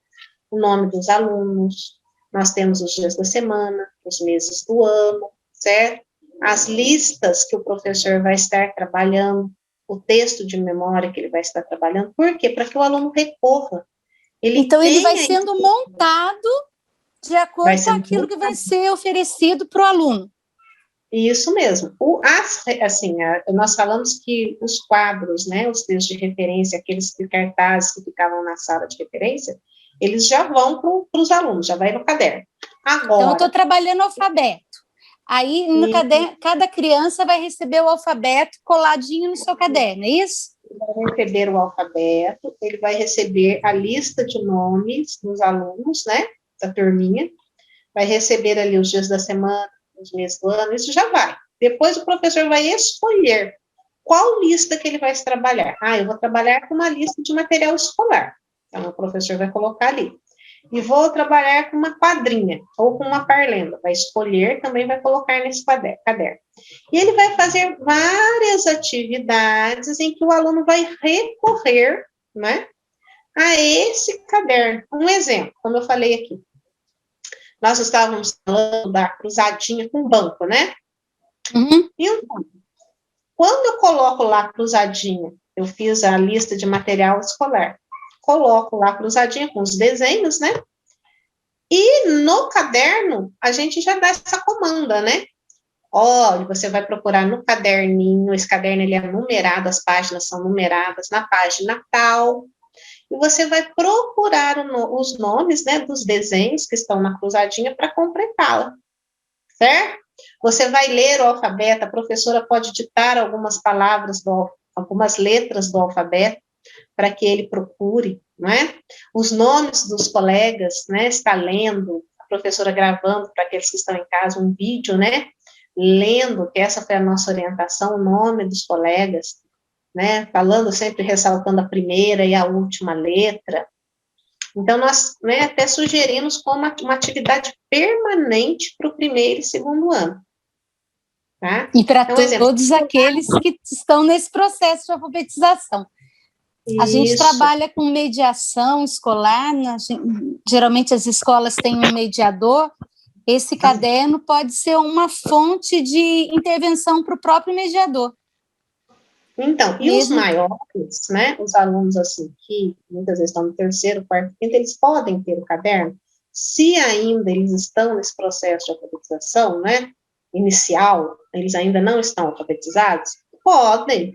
o nome dos alunos, nós temos os dias da semana, os meses do ano, certo? As listas que o professor vai estar trabalhando, o texto de memória que ele vai estar trabalhando, por quê? Para que o aluno recorra. Então, ele vai sendo montado de acordo com aquilo que vai ser oferecido para o aluno. Isso mesmo. Nós falamos que os quadros, né, os textos de referência, aqueles cartazes que ficavam na sala de referência, eles já vão para os alunos, já vai no caderno. Agora, então, eu estou trabalhando alfabeto. Aí, no caderno, cada criança vai receber o alfabeto coladinho no seu caderno, é isso? Ele vai receber o alfabeto, ele vai receber a lista de nomes dos alunos, né, da turminha, vai receber ali os dias da semana, os meses do ano, isso já vai. Depois o professor vai escolher qual lista que ele vai trabalhar. Eu vou trabalhar com uma lista de material escolar. Então, o professor vai colocar ali. E vou trabalhar com uma quadrinha, ou com uma parlenda. Vai escolher, também vai colocar nesse caderno. E ele vai fazer várias atividades em que o aluno vai recorrer, né, a esse caderno. Um exemplo, como eu falei aqui. Nós estávamos falando da cruzadinha com banco, né? Uhum. Então, quando eu coloco lá cruzadinha, eu fiz a lista de material escolar, coloco lá cruzadinha com os desenhos, né? E no caderno, a gente já dá essa comanda, né? Olha, você vai procurar no caderninho, esse caderno ele é numerado, as páginas são numeradas, na página tal, e você vai procurar os nomes, né, dos desenhos que estão na cruzadinha para completá-la, certo? Você vai ler o alfabeto, a professora pode ditar algumas palavras, algumas letras do alfabeto, para que ele procure, não é? Os nomes dos colegas, né, está lendo, a professora gravando para aqueles que estão em casa um vídeo, né, lendo, que essa foi a nossa orientação, o nome dos colegas, né, falando sempre, ressaltando a primeira e a última letra. Então, nós, né, até sugerimos como uma atividade permanente para o primeiro e segundo ano. Tá? E para todos aqueles que estão nesse processo de alfabetização. Isso. A gente trabalha com mediação escolar, geralmente as escolas têm um mediador. Esse caderno pode ser uma fonte de intervenção para o próprio mediador. Então, e os maiores, né, os alunos, assim, que muitas vezes estão no terceiro, quarto, quinto, eles podem ter o caderno, se ainda eles estão nesse processo de alfabetização, né, inicial, eles ainda não estão alfabetizados, podem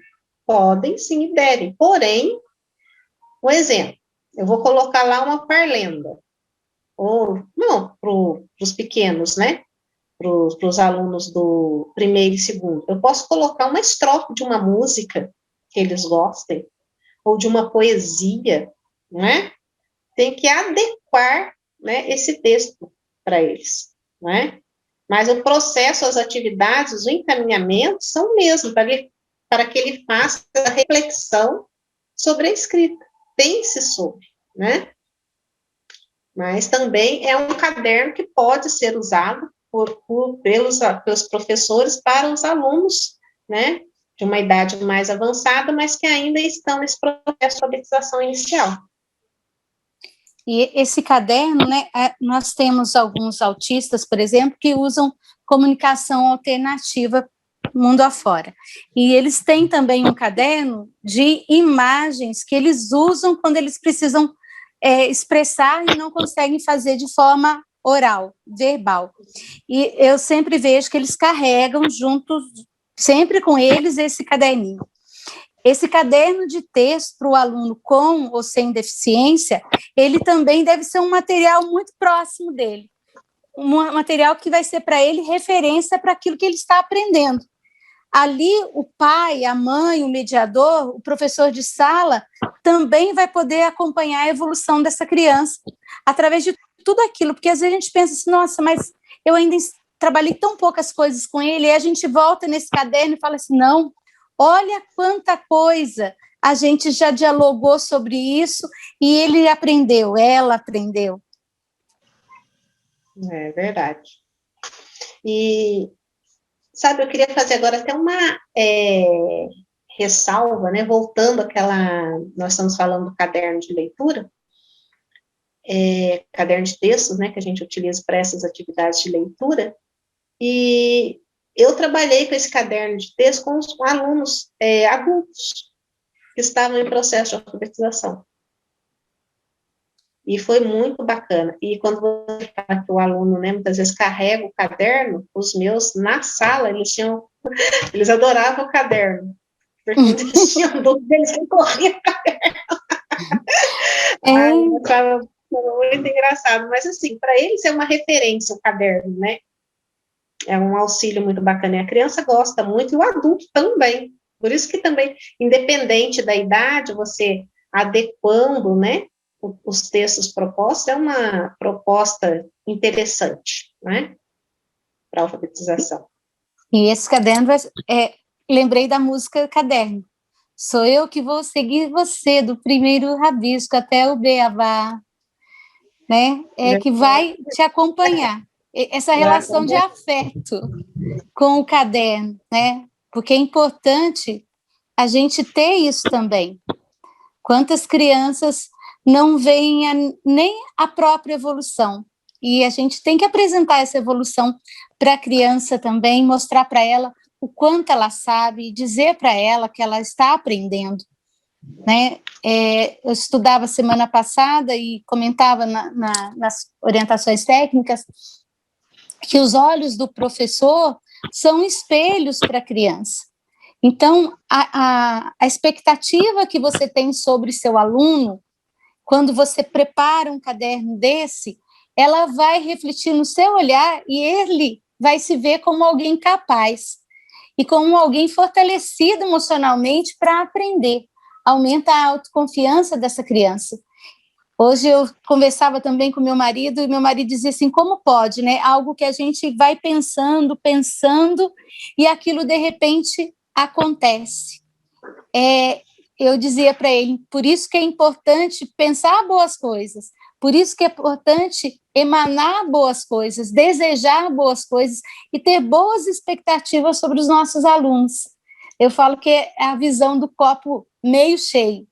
sim e devem, porém, um exemplo, eu vou colocar lá uma parlenda, ou, não, para os pequenos, né, para os alunos do primeiro e segundo. Eu posso colocar uma estrofe de uma música que eles gostem, ou de uma poesia, né? Tem que adequar, né, esse texto para eles, né? Mas o processo, as atividades, o encaminhamento são mesmo para que ele faça a reflexão sobre a escrita, pense sobre, né? Mas também é um caderno que pode ser usado pelos professores para os alunos, né, de uma idade mais avançada, mas que ainda estão nesse processo de alfabetização inicial. E esse caderno, né, nós temos alguns autistas, por exemplo, que usam comunicação alternativa mundo afora. E eles têm também um caderno de imagens que eles usam quando eles precisam expressar e não conseguem fazer de forma oral, verbal. E eu sempre vejo que eles carregam juntos, sempre com eles, esse caderninho. Esse caderno de texto para o aluno com ou sem deficiência, ele também deve ser um material muito próximo dele, um material que vai ser para ele referência para aquilo que ele está aprendendo. Ali, o pai, a mãe, o mediador, o professor de sala, também vai poder acompanhar a evolução dessa criança, através de tudo aquilo, porque às vezes a gente pensa assim, nossa, mas eu ainda trabalhei tão poucas coisas com ele, e a gente volta nesse caderno e fala assim, não, olha quanta coisa a gente já dialogou sobre isso, e ele aprendeu, ela aprendeu. É verdade. E, sabe, eu queria fazer agora até uma ressalva, né, voltando àquela, nós estamos falando do caderno de leitura, caderno de textos, né, que a gente utiliza para essas atividades de leitura, e eu trabalhei com esse caderno de texto com os alunos adultos, que estavam em processo de alfabetização. E foi muito bacana. E quando você fala que o aluno, né, muitas vezes carrega o caderno, os meus, na sala, eles adoravam o caderno. Porque eles tinham dúvida, eles corriam o caderno. Ai, foi muito engraçado. Mas, assim, para eles é uma referência o caderno, né? É um auxílio muito bacana. E a criança gosta muito, e o adulto também. Por isso que também, independente da idade, você adequando, né, os textos propostos, é uma proposta interessante, né, para a alfabetização. E esse caderno, lembrei da música Caderno. Sou eu que vou seguir você, do primeiro rabisco até o beabá, né? Que vai te acompanhar. Essa relação de afeto com o caderno, né? Porque é importante a gente ter isso também. Quantas crianças não veem nem a própria evolução? E a gente tem que apresentar essa evolução para a criança também, mostrar para ela o quanto ela sabe, dizer para ela que ela está aprendendo, né? Eu estudava semana passada e comentava nas orientações técnicas que os olhos do professor são espelhos para a criança. Então, a expectativa que você tem sobre seu aluno, quando você prepara um caderno desse, ela vai refletir no seu olhar e ele vai se ver como alguém capaz e como alguém fortalecido emocionalmente para aprender. Aumenta a autoconfiança dessa criança. Hoje eu conversava também com meu marido, e meu marido dizia assim, como pode, né? Algo que a gente vai pensando, e aquilo de repente acontece. Eu dizia para ele, por isso que é importante pensar boas coisas, por isso que é importante emanar boas coisas, desejar boas coisas e ter boas expectativas sobre os nossos alunos. Eu falo que é a visão do copo meio cheio.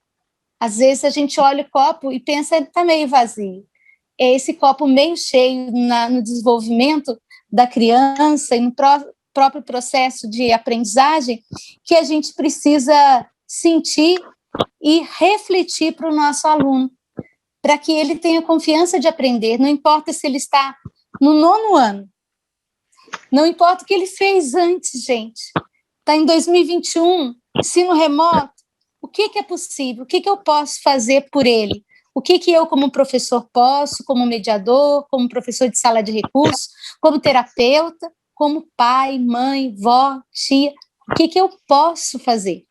Às vezes a gente olha o copo e pensa que está meio vazio. É esse copo meio cheio no desenvolvimento da criança e no próprio processo de aprendizagem que a gente precisa sentir e refletir para o nosso aluno, para que ele tenha confiança de aprender, não importa se ele está no 9º ano, não importa o que ele fez antes, gente. Está em 2021, ensino remoto, o que é possível? O que eu posso fazer por ele? O que eu, como professor, posso, como mediador, como professor de sala de recursos, como terapeuta, como pai, mãe, vó, tia, o que eu posso fazer?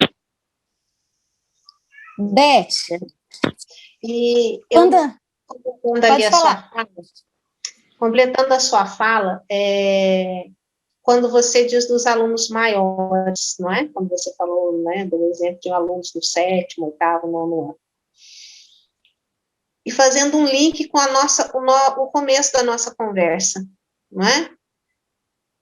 Beth, e eu, completando a sua fala, quando você diz dos alunos maiores, não é? Quando você falou, né, do exemplo de alunos do 7º, 8º, 9º ano. E fazendo um link com o começo da nossa conversa, não é?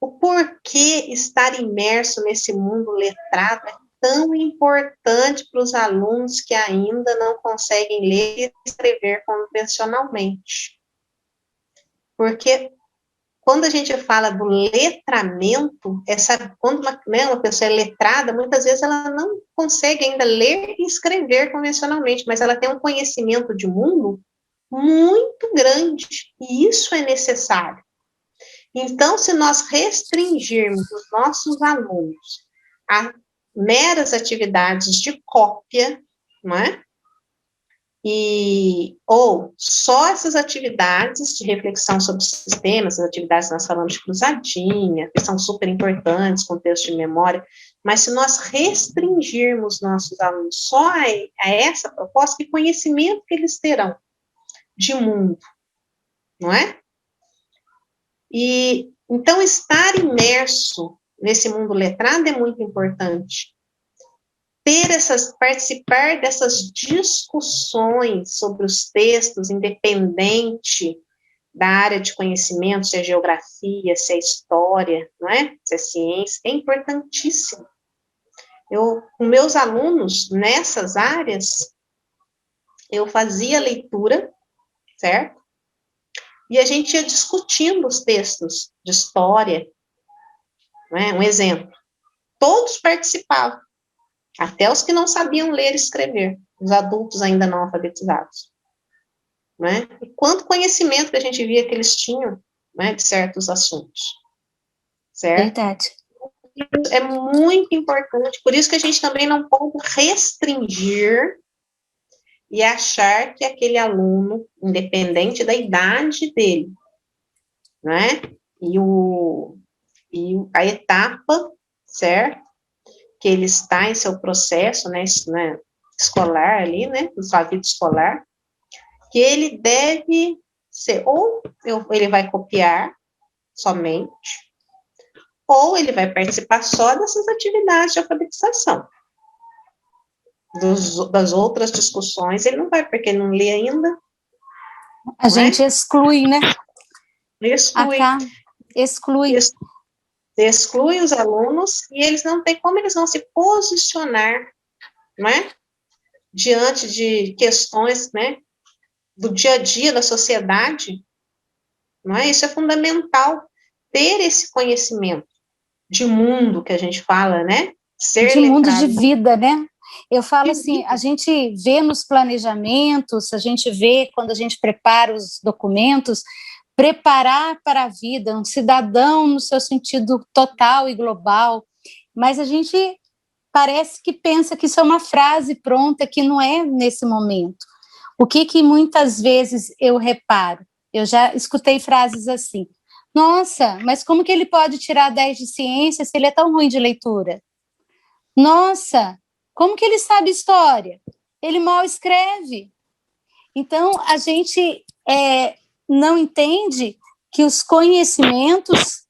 O porquê estar imerso nesse mundo letrado é tão importante para os alunos que ainda não conseguem ler e escrever convencionalmente. Porque quando a gente fala do letramento, quando uma pessoa é letrada, muitas vezes ela não consegue ainda ler e escrever convencionalmente, mas ela tem um conhecimento de mundo muito grande, e isso é necessário. Então, se nós restringirmos os nossos alunos a meras atividades de cópia, não é? ou só essas atividades de reflexão sobre o sistema, essas atividades que nós falamos de cruzadinha, que são super importantes, contexto de memória, mas se nós restringirmos nossos alunos só a essa proposta, que conhecimento que eles terão de mundo, não é? E, então, estar imerso nesse mundo letrado é muito importante. Participar dessas discussões sobre os textos, independente da área de conhecimento, se é geografia, se é história, não é? Se é ciência, é importantíssimo. Com meus alunos, nessas áreas, eu fazia leitura, certo? E a gente ia discutindo os textos de história, não é? Um exemplo. Todos participavam. Até os que não sabiam ler e escrever, os adultos ainda não alfabetizados. Né? E quanto conhecimento que a gente via que eles tinham, né, de certos assuntos. Certo? Verdade. É muito importante, por isso que a gente também não pode restringir e achar que aquele aluno, independente da idade dele, né, e a etapa, certo? Que ele está em seu processo, né, escolar ali, né, sua vida escolar, que ele deve ser, ou ele vai copiar somente, ou ele vai participar só dessas atividades de alfabetização. Das outras discussões, ele não vai, porque ele não lê ainda. A gente exclui, né? Exclui. Exclui. Exclui os alunos e eles não têm como eles vão se posicionar, não é? Diante de questões, né, do dia a dia da sociedade, não é? Isso é fundamental, ter esse conhecimento de mundo que a gente fala, né? Ser de mundo de vida, né? Eu falo assim, a gente vê nos planejamentos, a gente vê quando a gente prepara os documentos, preparar para a vida, um cidadão no seu sentido total e global, mas a gente parece que pensa que isso é uma frase pronta, que não é nesse momento. O que muitas vezes eu reparo? Eu já escutei frases assim, nossa, mas como que ele pode tirar 10 de ciência se ele é tão ruim de leitura? Nossa, como que ele sabe história? Ele mal escreve. Então, a gente não entende que os conhecimentos,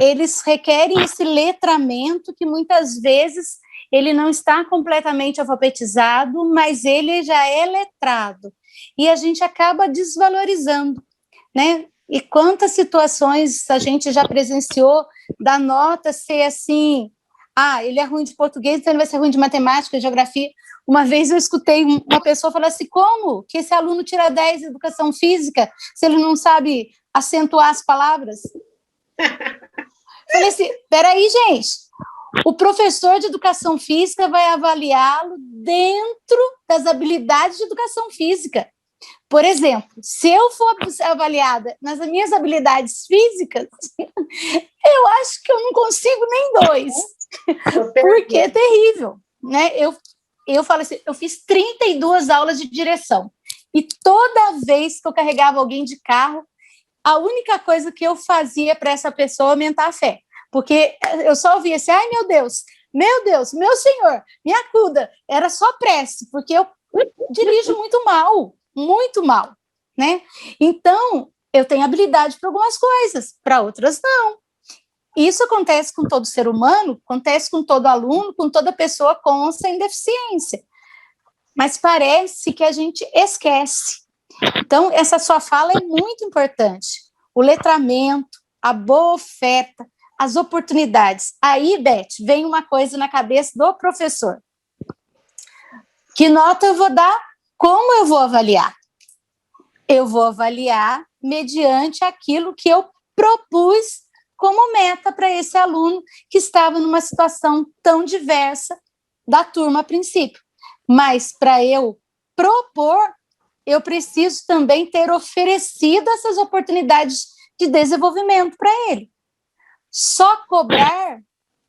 eles requerem esse letramento que muitas vezes ele não está completamente alfabetizado, mas ele já é letrado. E a gente acaba desvalorizando, né? E quantas situações a gente já presenciou da nota ser assim, ele é ruim de português, então ele vai ser ruim de matemática, geografia. Uma vez eu escutei uma pessoa falar assim, como que esse aluno tira 10 em educação física se ele não sabe acentuar as palavras? Falei assim, peraí, gente, o professor de educação física vai avaliá-lo dentro das habilidades de educação física. Por exemplo, se eu for avaliada nas minhas habilidades físicas, eu acho que eu não consigo nem 2, porque é terrível, né? Eu falo assim, eu fiz 32 aulas de direção, e toda vez que eu carregava alguém de carro, a única coisa que eu fazia para essa pessoa aumentar a fé, porque eu só ouvia assim, ai meu Deus, meu Senhor, me acuda, era só prece, porque eu dirijo muito mal, né? Então, eu tenho habilidade para algumas coisas, para outras não. Isso acontece com todo ser humano, acontece com todo aluno, com toda pessoa com ou sem deficiência. Mas parece que a gente esquece. Então, essa sua fala é muito importante. O letramento, a boa oferta, as oportunidades. Aí, Beth, vem uma coisa na cabeça do professor. Que nota eu vou dar? Como eu vou avaliar? Eu vou avaliar mediante aquilo que eu propus como meta para esse aluno que estava numa situação tão diversa da turma a princípio. Mas para eu propor, eu preciso também ter oferecido essas oportunidades de desenvolvimento para ele. Só cobrar,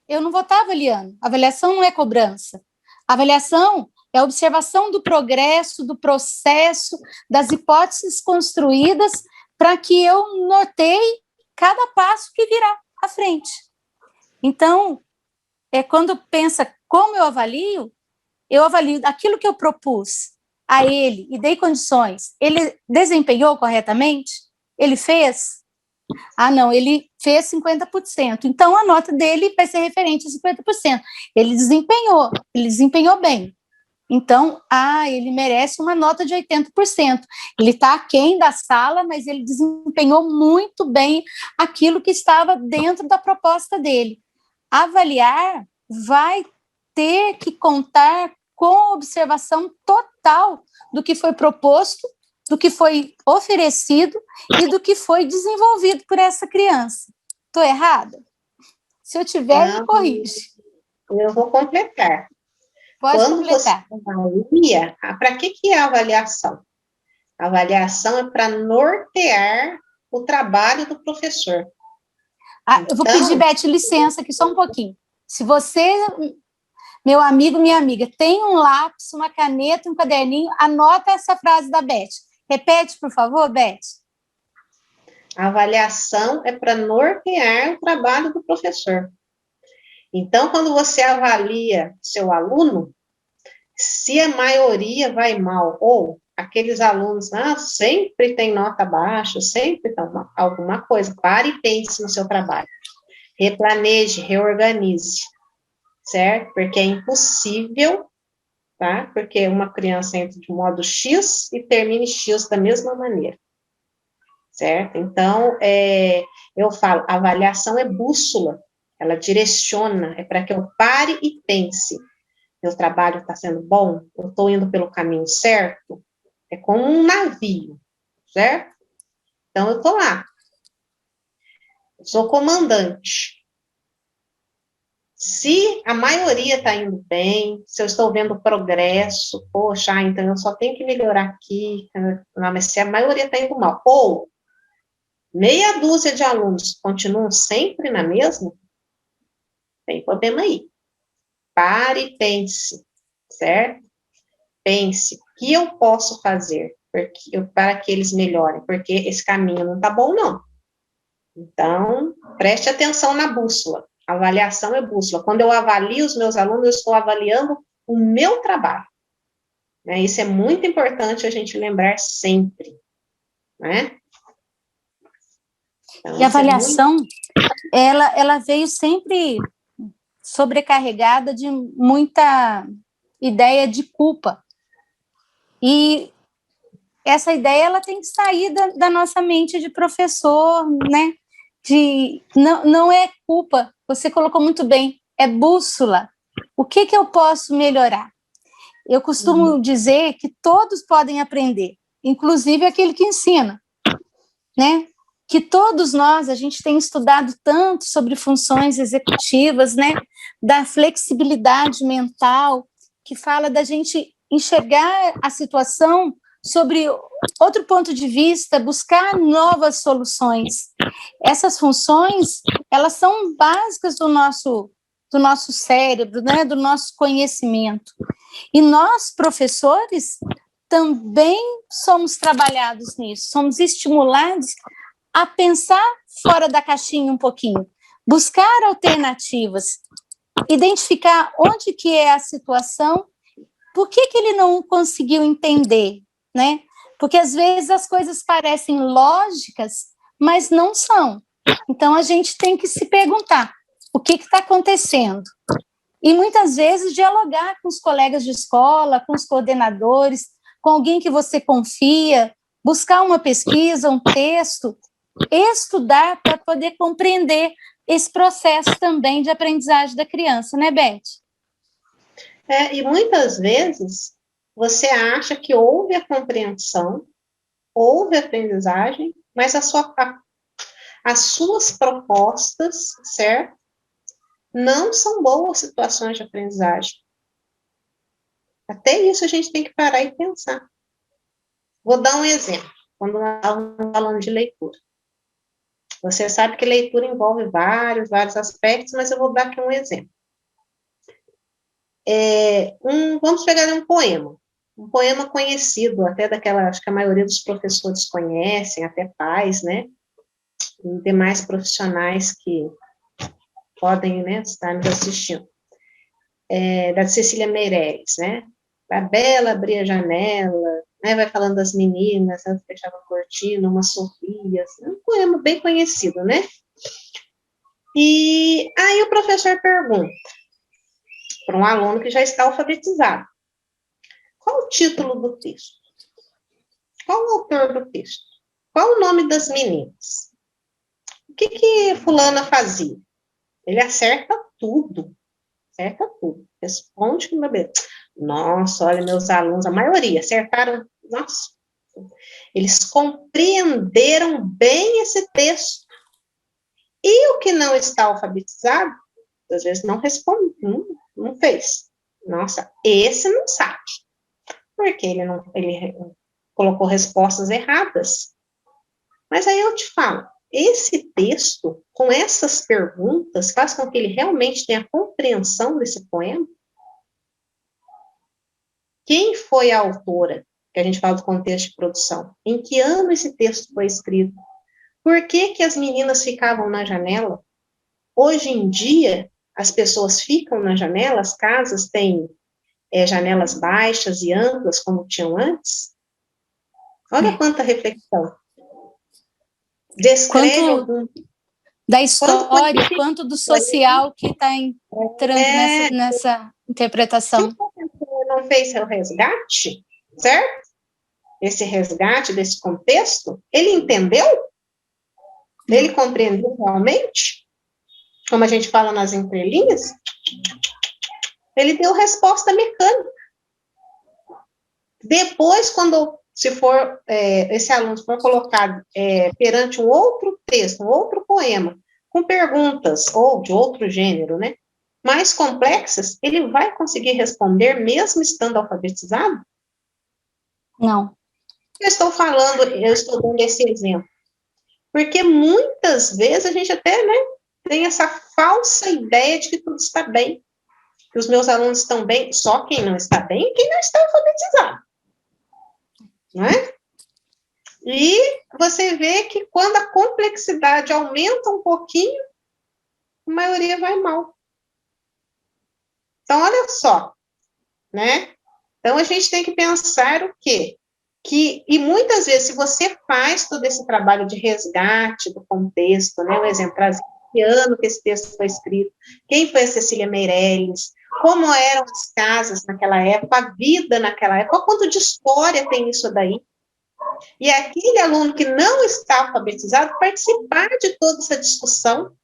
eu não vou estar avaliando. A avaliação não é cobrança. A avaliação É a observação do progresso, do processo, das hipóteses construídas para que eu norteie cada passo que virá à frente. Então, quando pensa como eu avalio aquilo que eu propus a ele e dei condições. Ele desempenhou corretamente? Ele fez? Ah, não, ele fez 50%. Então, a nota dele vai ser referente a 50%. Ele desempenhou bem. Então, ele merece uma nota de 80%. Ele está aquém da sala, mas ele desempenhou muito bem aquilo que estava dentro da proposta dele. Avaliar vai ter que contar com a observação total do que foi proposto, do que foi oferecido e do que foi desenvolvido por essa criança. Estou errada? Se eu tiver, me corrige. Eu vou completar. Pode completar. Você avalia, para que é a avaliação? A avaliação é para nortear o trabalho do professor. Eu vou pedir, Beth, licença aqui só um pouquinho. Se você, meu amigo, minha amiga, tem um lápis, uma caneta, um caderninho, anota essa frase da Beth. Repete, por favor, Beth. A avaliação é para nortear o trabalho do professor. Então, quando você avalia seu aluno, se a maioria vai mal, ou aqueles alunos sempre tem nota baixa, sempre tem alguma coisa, pare e pense no seu trabalho. Replaneje, reorganize, certo? Porque é impossível, tá? Porque uma criança entra de modo X e termina em X da mesma maneira, certo? Então, eu falo, a avaliação é bússola, ela direciona, é para que eu pare e pense. Meu trabalho está sendo bom? Eu estou indo pelo caminho certo? É como um navio, certo? Então, eu estou lá. Eu sou comandante. Se a maioria está indo bem, se eu estou vendo progresso, poxa, então eu só tenho que melhorar aqui, não, mas se a maioria está indo mal, ou meia dúzia de alunos continuam sempre na mesma, tem problema aí. Pare e pense, certo? Pense, o que eu posso fazer para que eles melhorem? Porque esse caminho não está bom, não. Então, preste atenção na bússola. A avaliação é bússola. Quando eu avalio os meus alunos, eu estou avaliando o meu trabalho. Né? Isso é muito importante a gente lembrar sempre. Né? Então, e a avaliação, ela veio sempre sobrecarregada de muita ideia de culpa. E essa ideia ela tem que sair da nossa mente de professor, né? Não é culpa, você colocou muito bem, é bússola. O que eu posso melhorar? Eu costumo dizer que todos podem aprender, inclusive aquele que ensina, né? Que todos nós, a gente tem estudado tanto sobre funções executivas, né? Da flexibilidade mental, que fala da gente enxergar a situação sobre outro ponto de vista, buscar novas soluções. Essas funções, elas são básicas do nosso cérebro, né? Do nosso conhecimento. E nós, professores, também somos trabalhados nisso, somos estimulados a pensar fora da caixinha um pouquinho, buscar alternativas, identificar onde que é a situação, por que ele não conseguiu entender, né? Porque às vezes as coisas parecem lógicas, mas não são. Então a gente tem que se perguntar o que está acontecendo. E muitas vezes dialogar com os colegas de escola, com os coordenadores, com alguém que você confia, buscar uma pesquisa, um texto, estudar para poder compreender esse processo também de aprendizagem da criança, né, Beth? E muitas vezes você acha que houve a compreensão, houve a aprendizagem, mas as suas propostas, certo? Não são boas situações de aprendizagem. Até isso a gente tem que parar e pensar. Vou dar um exemplo, quando nós estamos falando de leitura. Você sabe que leitura envolve vários aspectos, mas eu vou dar aqui um exemplo. vamos pegar um poema conhecido, até daquela, acho que a maioria dos professores conhecem, até pais, né, e demais profissionais que podem, né, estar nos assistindo, da Cecília Meirelles, né, a Bela abria a janela, né, vai falando das meninas, ela fechava a cortina, uma sorria, assim, um poema bem conhecido, né, e aí o professor pergunta para um aluno que já está alfabetizado, qual o título do texto? Qual o autor do texto? Qual o nome das meninas? O que fulana fazia? Ele acerta tudo. Responde com bebê. Nossa, olha, meus alunos, a maioria acertaram. Nossa, eles compreenderam bem esse texto. E o que não está alfabetizado, às vezes não responde, não fez. Nossa, esse não sabe. Porque ele colocou respostas erradas. Mas aí eu te falo, esse texto, com essas perguntas, faz com que ele realmente tenha compreensão desse poema? Quem foi a autora? Que a gente fala do contexto de produção. Em que ano esse texto foi escrito? Por que as meninas ficavam na janela? Hoje em dia, as pessoas ficam na janela, as casas têm janelas baixas e amplas, como tinham antes? Olha quanta reflexão. Descreve Quanto da história, quanto do social que está entrando nessa interpretação. Se o professor não fez seu resgate, certo? Esse resgate desse contexto, ele entendeu? Ele compreendeu realmente? Como a gente fala nas entrelinhas? Ele deu resposta mecânica. Depois, quando esse aluno for colocado perante um outro texto, um outro poema, com perguntas, ou de outro gênero, né, mais complexas, ele vai conseguir responder mesmo estando alfabetizado? Não. Eu estou dando esse exemplo, porque muitas vezes a gente até, né, tem essa falsa ideia de que tudo está bem, que os meus alunos estão bem, só quem não está bem é quem não está alfabetizado. Não é? E você vê que quando a complexidade aumenta um pouquinho, a maioria vai mal. Então, olha só, né? Então, a gente tem que pensar o quê? E muitas vezes, se você faz todo esse trabalho de resgate do contexto, né? Um exemplo, trazer que ano que esse texto foi escrito, quem foi a Cecília Meirelles, como eram as casas naquela época, a vida naquela época, quanto de história tem isso daí. E aquele aluno que não está alfabetizado participar de toda essa discussão,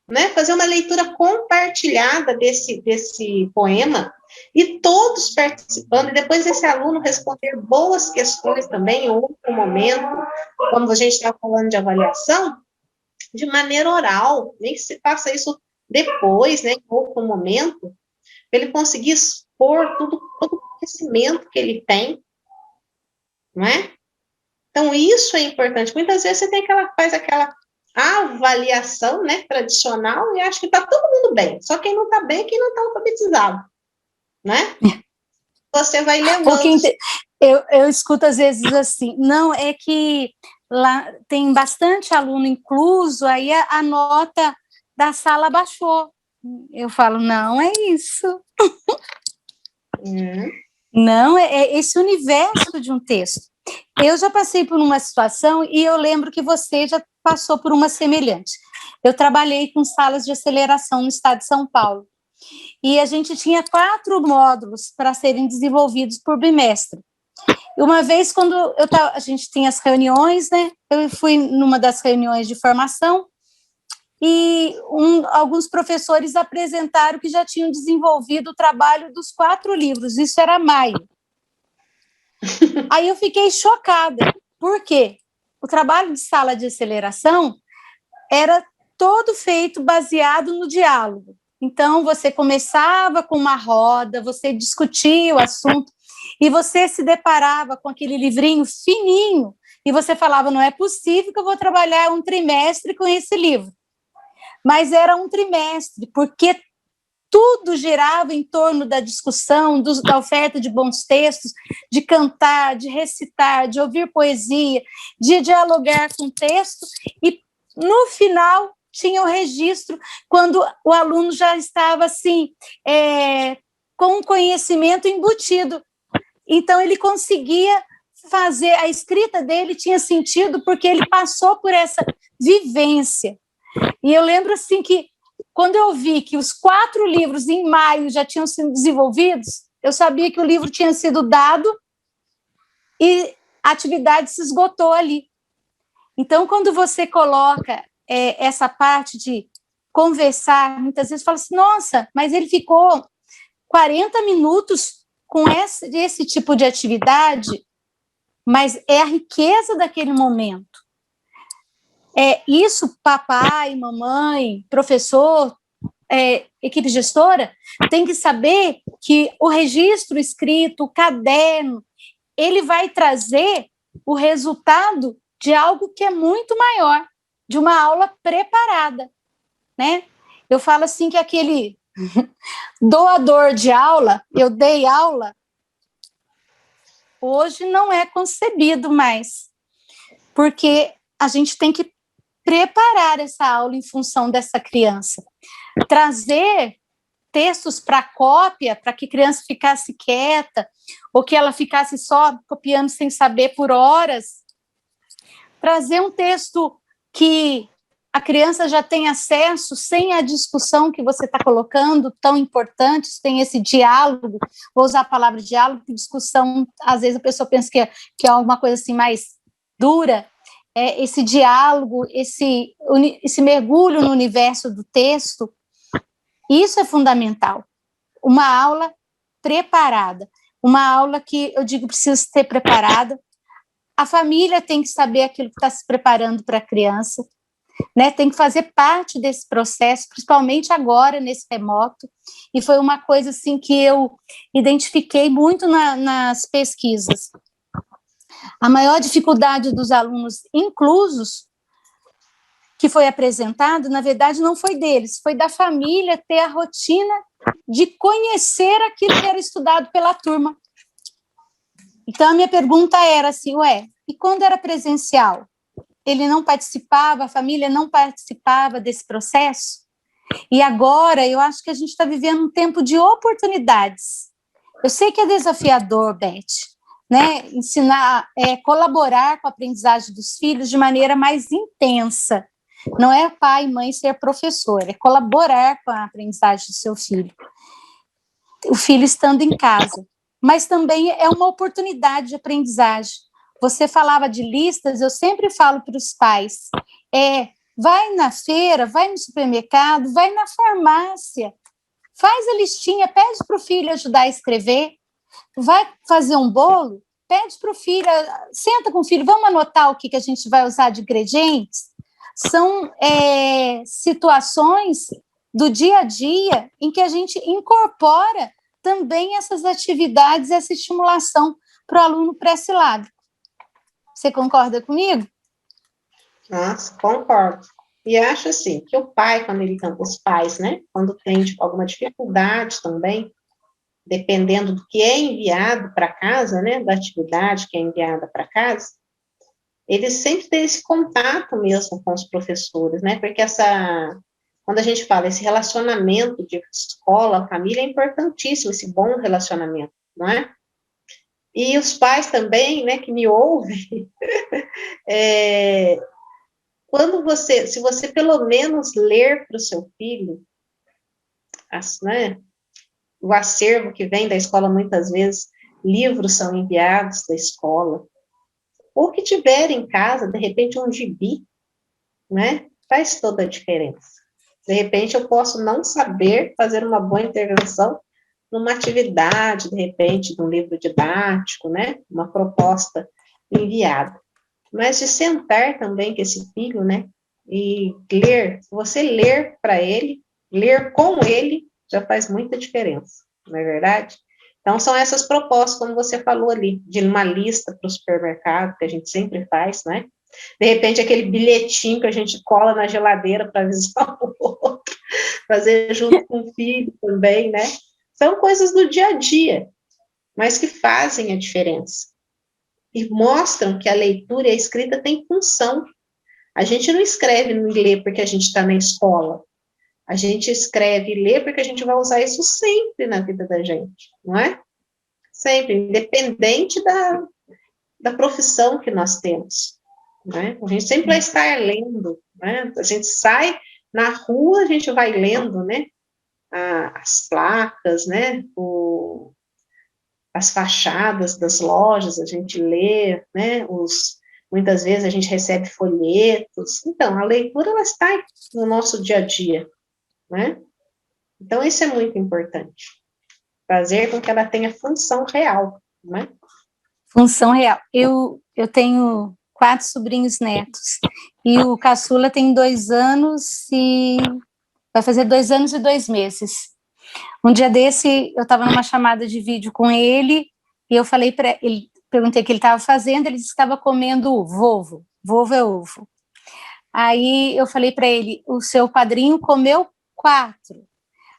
né? Fazer uma leitura compartilhada desse poema, e todos participando, e depois esse aluno responder boas questões também em outro momento, quando a gente está falando de avaliação, de maneira oral, nem se faça isso depois, né, em outro momento, para ele conseguir expor todo o conhecimento que ele tem, não é? Então, isso é importante. Muitas vezes você faz aquela avaliação, né, tradicional, e acha que está todo mundo bem. Só quem não está bem é quem não está alfabetizado, né? Você vai levando... Eu escuto às vezes assim, não, é que lá tem bastante aluno incluso, aí a nota da sala baixou. Eu falo, não é isso. Não, é esse universo de um texto. Eu já passei por uma situação e eu lembro que você já passou por uma semelhante. Eu trabalhei com salas de aceleração no estado de São Paulo e a gente tinha 4 módulos para serem desenvolvidos por bimestre. Uma vez, quando a gente tinha as reuniões, né? Eu fui numa das reuniões de formação e alguns professores apresentaram que já tinham desenvolvido o trabalho dos 4 livros. Isso era maio. Aí eu fiquei chocada. Por quê? O trabalho de sala de aceleração era todo feito baseado no diálogo. Então, você começava com uma roda, você discutia o assunto, e você se deparava com aquele livrinho fininho, e você falava, não é possível que eu vou trabalhar um trimestre com esse livro. Mas era um trimestre, porque tudo girava em torno da discussão, da oferta de bons textos, de cantar, de recitar, de ouvir poesia, de dialogar com o texto, e no final tinha o registro quando o aluno já estava assim, com o conhecimento embutido. Então ele conseguia fazer, a escrita dele tinha sentido porque ele passou por essa vivência. E eu lembro assim que quando eu vi que os 4 livros em maio já tinham sido desenvolvidos, eu sabia que o livro tinha sido dado e a atividade se esgotou ali. Então, quando você coloca essa parte de conversar, muitas vezes fala assim, nossa, mas ele ficou 40 minutos com esse tipo de atividade, mas é a riqueza daquele momento. Isso, papai, mamãe, professor, equipe gestora, tem que saber que o registro escrito, o caderno, ele vai trazer o resultado de algo que é muito maior, de uma aula preparada, né? Eu falo assim que aquele doador de aula, eu dei aula, hoje não é concebido mais, porque a gente tem que preparar essa aula em função dessa criança, trazer textos para cópia, para que a criança ficasse quieta, ou que ela ficasse só copiando sem saber por horas, trazer um texto que a criança já tem acesso sem a discussão que você está colocando, tão importante, tem esse diálogo, vou usar a palavra diálogo, porque discussão, às vezes a pessoa pensa que é alguma coisa assim mais dura, esse diálogo, esse mergulho no universo do texto, isso é fundamental. Uma aula preparada, uma aula que eu digo precisa ser preparada, a família tem que saber aquilo que está se preparando para a criança, né? Tem que fazer parte desse processo, principalmente agora, nesse remoto, e foi uma coisa assim que eu identifiquei muito nas pesquisas. A maior dificuldade dos alunos inclusos, que foi apresentado, na verdade, não foi deles, foi da família ter a rotina de conhecer aquilo que era estudado pela turma. Então, a minha pergunta era assim, e quando era presencial? Ele não participava, a família não participava desse processo? E agora, eu acho que a gente está vivendo um tempo de oportunidades. Eu sei que é desafiador, Beth, né? Ensinar, colaborar com a aprendizagem dos filhos de maneira mais intensa. Não é pai e mãe ser professor, é colaborar com a aprendizagem do seu filho. O filho estando em casa. Mas também é uma oportunidade de aprendizagem. Você falava de listas, eu sempre falo para os pais, vai na feira, vai no supermercado, vai na farmácia, faz a listinha, pede para o filho ajudar a escrever, vai fazer um bolo, pede para o filho, senta com o filho, vamos anotar o que a gente vai usar de ingredientes. São situações do dia a dia em que a gente incorpora também essas atividades, essa estimulação para o aluno pré-silábico. Você concorda comigo? Nossa, concordo. E acho assim, que o pai, os pais, né, quando tem alguma dificuldade também, dependendo do que é enviado para casa, né, da atividade que é enviada para casa, eles sempre têm esse contato mesmo com os professores, né, porque quando a gente fala esse relacionamento de escola, família, é importantíssimo, esse bom relacionamento, não é? E os pais também, né, que me ouvem, se você pelo menos ler para o seu filho, né, o acervo que vem da escola, muitas vezes, livros são enviados da escola, ou que tiver em casa, de repente, um gibi, né, faz toda a diferença. De repente, eu posso não saber fazer uma boa intervenção numa atividade, de repente, de um livro didático, né, uma proposta enviada. Mas de sentar também com esse filho, né, e ler, você ler para ele, ler com ele, já faz muita diferença, não é verdade? Então, são essas propostas, como você falou ali, de uma lista para o supermercado, que a gente sempre faz, né? De repente, aquele bilhetinho que a gente cola na geladeira para avisar o outro, fazer junto com o filho também, né? São coisas do dia a dia, mas que fazem a diferença. E mostram que a leitura e a escrita têm função. A gente não escreve e lê porque a gente está na escola. A gente escreve e lê porque a gente vai usar isso sempre na vida da gente, não é? Sempre, independente da profissão que nós temos. Né? A gente sempre vai estar lendo. Né? A gente sai na rua, a gente vai lendo, né? As placas, né? As fachadas das lojas, a gente lê, né? Muitas vezes a gente recebe folhetos. Então, a leitura, ela está no nosso dia a dia, né? Então, isso é muito importante. Fazer com que ela tenha função real, né? Função real. Eu tenho 4 sobrinhos netos, e o caçula tem 2 anos e vai fazer 2 anos e 2 meses. Um dia desse, eu estava numa chamada de vídeo com ele, e eu falei para ele, perguntei o que ele estava fazendo, ele disse que estava comendo vovo. Vovo é ovo. Aí eu falei para ele, o seu padrinho comeu 4.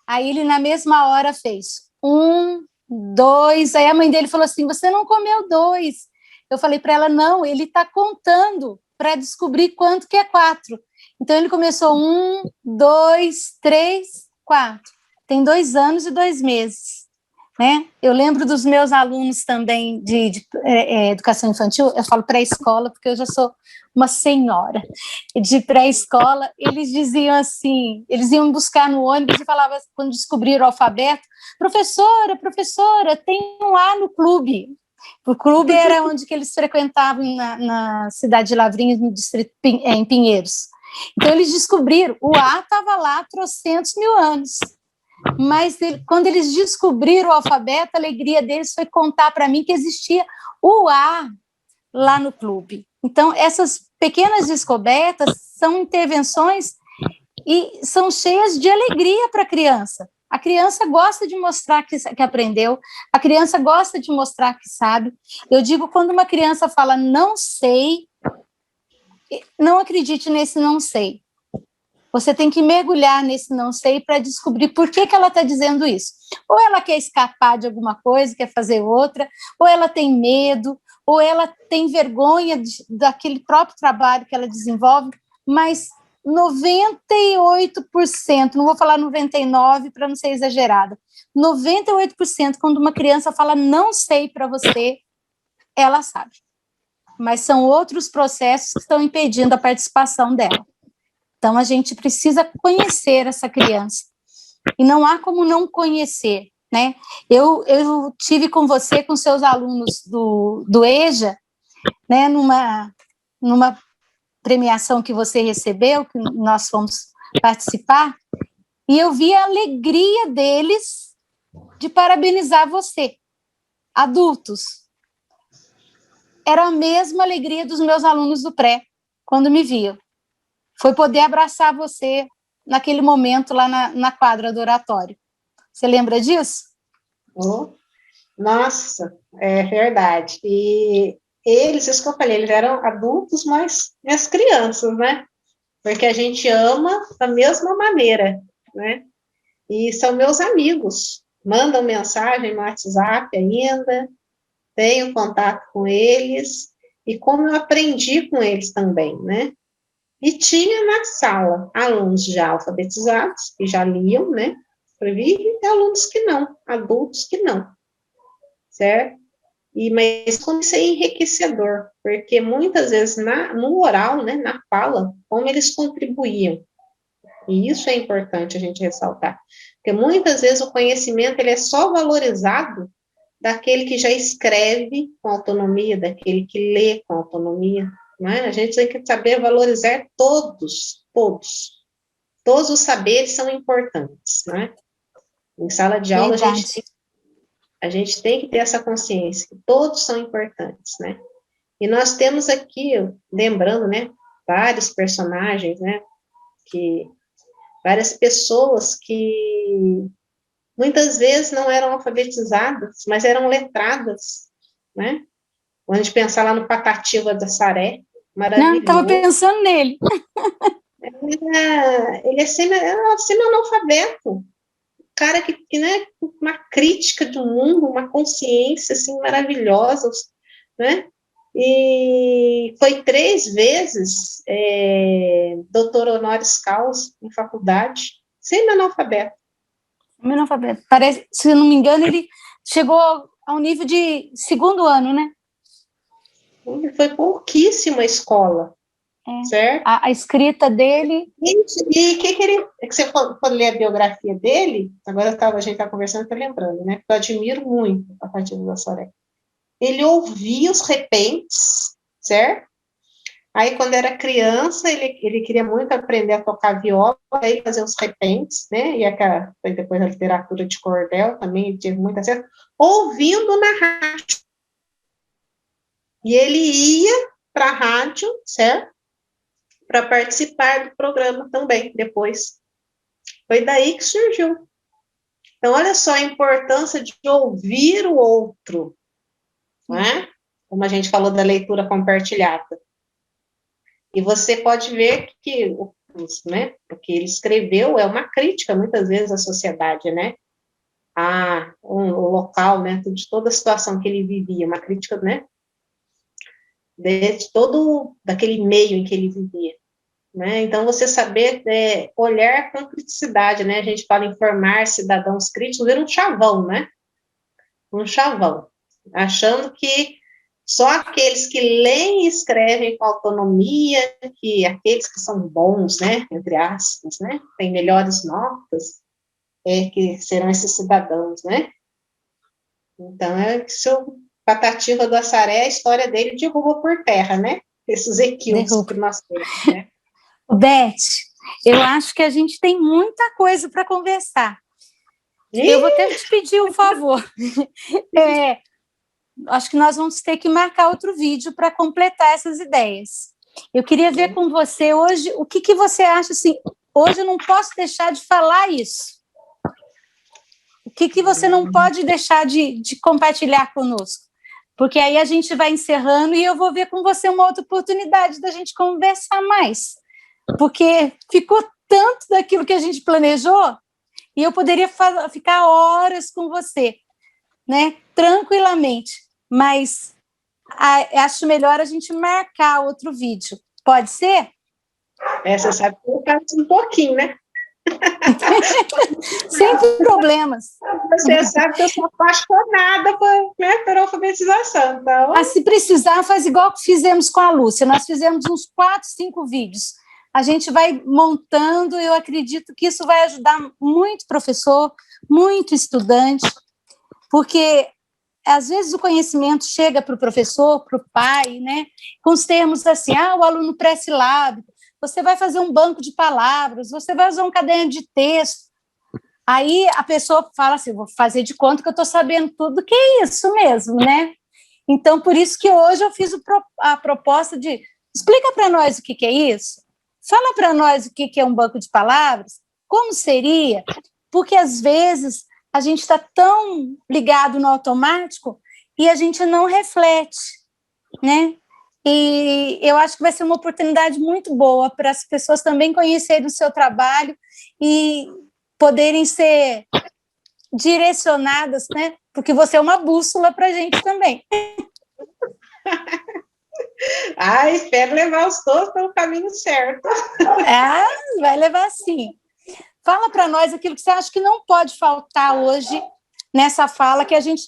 Aí ele, na mesma hora, fez 1, 2. Aí a mãe dele falou assim, você não comeu 2. Eu falei para ela, não, ele está contando para descobrir quanto que é 4. Então ele começou 1, 2, 3, 4. Tem 2 anos e 2 meses. Né? Eu lembro dos meus alunos também de educação infantil, eu falo pré-escola, porque eu já sou uma senhora de pré-escola. Eles diziam assim, eles iam buscar no ônibus e falavam, quando descobriram o alfabeto, professora, tem um A no clube. O clube era onde que eles frequentavam na cidade de Lavrinhos, no distrito em Pinheiros. Então eles descobriram, o A estava lá há trocentos mil anos. Mas quando eles descobriram o alfabeto, a alegria deles foi contar para mim que existia o A lá no clube. Então, essas pequenas descobertas são intervenções e são cheias de alegria para a criança. A criança gosta de mostrar que aprendeu, a criança gosta de mostrar que sabe. Eu digo, quando uma criança fala não sei, não acredite nesse não sei. Você tem que mergulhar nesse não sei para descobrir por que ela está dizendo isso. Ou ela quer escapar de alguma coisa, quer fazer outra, ou ela tem medo, ou ela tem vergonha daquele próprio trabalho que ela desenvolve, mas 98%, não vou falar 99% para não ser exagerada, 98% quando uma criança fala não sei para você, ela sabe. Mas são outros processos que estão impedindo a participação dela. Então, a gente precisa conhecer essa criança. E não há como não conhecer, né? Eu tive com você, com seus alunos do EJA, né, numa premiação que você recebeu, que nós fomos participar, e eu vi a alegria deles de parabenizar você, adultos. Era a mesma alegria dos meus alunos do pré, quando me viam. Foi poder abraçar você naquele momento lá na quadra do oratório. Você lembra disso? Oh, nossa, é verdade. E eles, isso que eu falei, eles eram adultos, mas as crianças, né? Porque a gente ama da mesma maneira, né? E são meus amigos. Mandam mensagem no WhatsApp ainda, tenho contato com eles, e como eu aprendi com eles também, né? E tinha na sala alunos já alfabetizados, que já liam, né? Escrevi, e alunos que não, adultos que não, certo? Mas comecei enriquecedor, porque muitas vezes no oral, né, na fala, como eles contribuíam. E isso é importante a gente ressaltar, porque muitas vezes o conhecimento ele é só valorizado daquele que já escreve com autonomia, daquele que lê com autonomia, né? A gente tem que saber valorizar todos os saberes são importantes, né? Em sala de aula a gente tem que ter essa consciência que todos são importantes, né? E nós temos aqui, lembrando, né, vários personagens, né, várias pessoas que muitas vezes não eram alfabetizadas, mas eram letradas, né? Quando a gente pensar lá no Patativa da Saré, maravilhoso. Não, estava pensando nele. Ele é semi-analfabeto, cara que, né, uma crítica do mundo, uma consciência, assim, maravilhosa, né, e foi 3 vezes doutor honoris causa em faculdade, semi-analfabeto. Semi-analfabeto. Parece, se não me engano, ele chegou ao nível de segundo ano, né? Ele foi pouquíssima escola, certo? A escrita dele... E que ele, que você for ler a biografia dele, agora a gente está conversando, estou lembrando, né? Eu admiro muito a Partido da Soré. Ele ouvia os repentes, certo? Aí, quando era criança, ele queria muito aprender a tocar viola, aí fazer os repentes, né? E depois a literatura de cordel também, ele teve muita acesso, ouvindo na rádio. E ele ia para a rádio, certo? Para participar do programa também, depois. Foi daí que surgiu. Então, olha só a importância de ouvir o outro, não é? Como a gente falou da leitura compartilhada. E você pode ver que né, o que ele escreveu é uma crítica, muitas vezes, à sociedade, né? O local, né? De toda a situação que ele vivia, uma crítica, né? De todo daquele meio em que ele vivia. Né? Então, você saber olhar com criticidade, né? A gente fala em formar cidadãos críticos, era um chavão, né? Um chavão, achando que só aqueles que leem e escrevem com autonomia, que aqueles que são bons, né, entre aspas, né, têm melhores notas, que serão esses cidadãos, né? Então, isso, Patativa do Assaré, a história dele derruba por terra, né? Esses equívocos Derruba. que nós temos, né? Beth, eu acho que a gente tem muita coisa para conversar. Eu vou até te pedir um favor. Acho que nós vamos ter que marcar outro vídeo para completar essas ideias. Eu queria ver com você hoje o que você acha assim. Hoje eu não posso deixar de falar isso. O que você não pode deixar de compartilhar conosco? Porque aí a gente vai encerrando e eu vou ver com você uma outra oportunidade da gente conversar mais. Porque ficou tanto daquilo que a gente planejou e eu poderia ficar horas com você, né? Tranquilamente. Mas acho melhor a gente marcar outro vídeo. Pode ser? Você sabe que eu faço um pouquinho, né? Sem problemas. Você sabe que eu sou apaixonada por alfabetização, então... Se precisar, faz igual que fizemos com a Lúcia. Nós fizemos uns 4, 5 vídeos. A gente vai montando, eu acredito que isso vai ajudar muito professor, muito estudante, porque às vezes o conhecimento chega para o professor, para o pai, né, com os termos assim, o aluno pré-silábico, você vai fazer um banco de palavras, você vai usar um caderno de texto. Aí a pessoa fala assim, vou fazer de conta que eu estou sabendo tudo, que é isso mesmo, né? Então, por isso que hoje eu fiz a proposta de explica para nós o que é isso, fala para nós o que é um banco de palavras, como seria, porque às vezes a gente está tão ligado no automático e a gente não reflete, né? E eu acho que vai ser uma oportunidade muito boa para as pessoas também conhecerem o seu trabalho e poderem ser direcionadas, né? Porque você é uma bússola para a gente também. Espero levar os dois pelo caminho certo. Vai levar sim. Fala para nós aquilo que você acha que não pode faltar hoje nessa fala, que a gente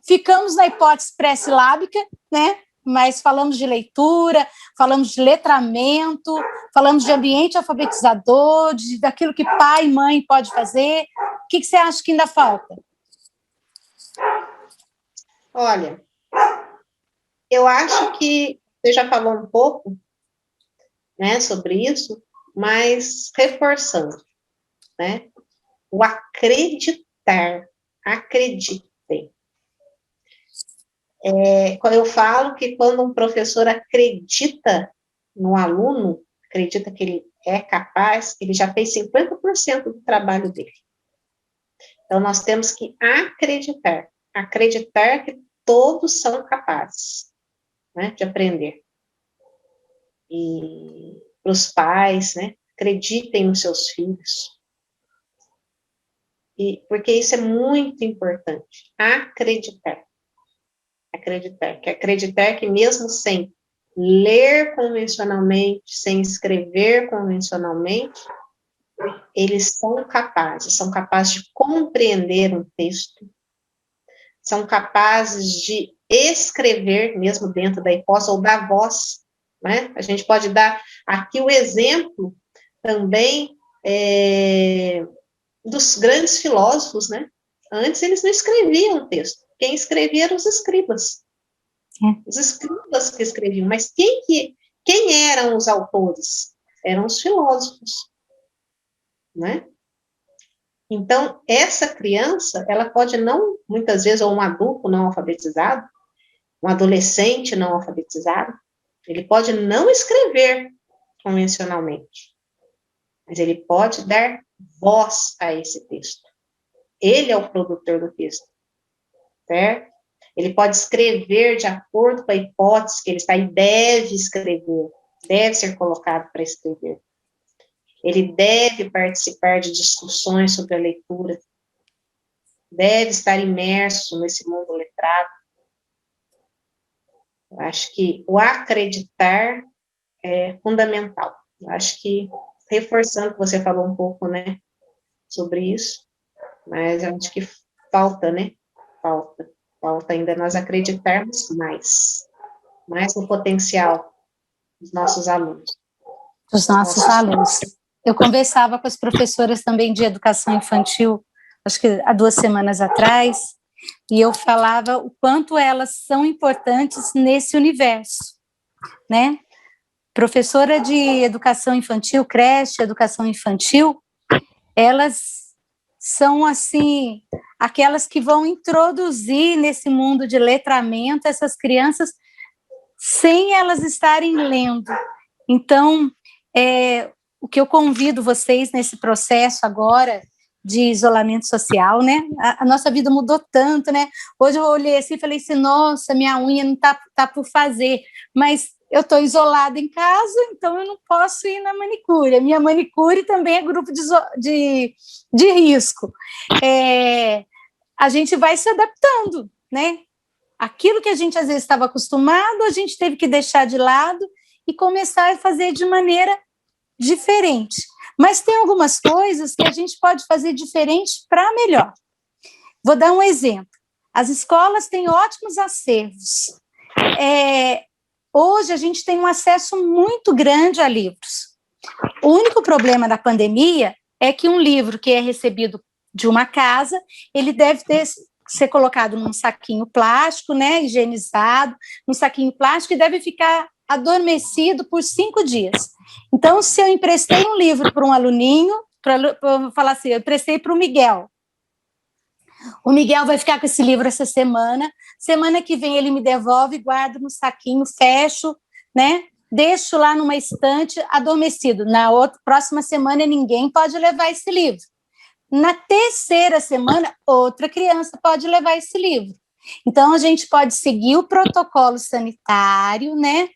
ficamos na hipótese pré-silábica, né? Mas falamos de leitura, falamos de letramento, falamos de ambiente alfabetizador, daquilo que pai e mãe pode fazer. O que você acha que ainda falta? Olha, eu acho que você já falou um pouco, né, sobre isso, mas reforçando, né? O acreditar, acreditem. Eu falo que quando um professor acredita no aluno, acredita que ele é capaz, ele já fez 50% do trabalho dele. Então, nós temos que acreditar que todos são capazes, né, de aprender. E os pais, né? Acreditem nos seus filhos. Porque isso é muito importante. Acreditar. Acreditar que mesmo sem ler convencionalmente, sem escrever convencionalmente, eles são capazes de compreender um texto, são capazes de escrever, mesmo dentro da hipótese, ou da voz, né? A gente pode dar aqui o exemplo também dos grandes filósofos, né? Antes eles não escreviam texto, quem escrevia eram os escribas. Os escribas que escreviam, mas quem eram os autores? Eram os filósofos, né? Então, essa criança, ela pode não, muitas vezes, ou um adulto não alfabetizado, um adolescente não alfabetizado, ele pode não escrever convencionalmente, mas ele pode dar voz a esse texto. Ele é o produtor do texto, certo? Ele pode escrever de acordo com a hipótese que ele está e deve escrever, deve ser colocado para escrever. Ele deve participar de discussões sobre a leitura, deve estar imerso nesse mundo letrado. Eu acho que o acreditar é fundamental. Eu acho que, reforçando que você falou um pouco, né, sobre isso, mas eu acho que falta, né, falta ainda nós acreditarmos mais no potencial dos nossos alunos. Dos nossos alunos. Eu conversava com as professoras também de educação infantil, acho que há 2 semanas atrás, e eu falava o quanto elas são importantes nesse universo, né? Professora de educação infantil, creche, educação infantil, elas são, assim, aquelas que vão introduzir nesse mundo de letramento essas crianças sem elas estarem lendo. Então, o que eu convido vocês nesse processo agora de isolamento social, né? A nossa vida mudou tanto, né? Hoje eu olhei assim e falei assim, nossa, minha unha não tá por fazer, mas eu estou isolada em casa, então eu não posso ir na manicure. A minha manicure também é grupo de risco. A gente vai se adaptando, né? Aquilo que a gente às vezes estava acostumado, a gente teve que deixar de lado e começar a fazer de maneira diferente. Mas tem algumas coisas que a gente pode fazer diferente para melhor. Vou dar um exemplo. As escolas têm ótimos acervos. Hoje a gente tem um acesso muito grande a livros. O único problema da pandemia é que um livro que é recebido de uma casa, ele deve ser colocado num saquinho plástico, né, higienizado, num saquinho plástico, e deve ficar adormecido por 5 dias. Então, se eu emprestei um livro para um aluninho, para falar assim, eu emprestei para o Miguel vai ficar com esse livro essa semana que vem ele me devolve, guardo no saquinho, fecho, né? Deixo lá numa estante adormecido. Na próxima semana ninguém pode levar esse livro. Na terceira semana, outra criança pode levar esse livro. Então, a gente pode seguir o protocolo sanitário, né?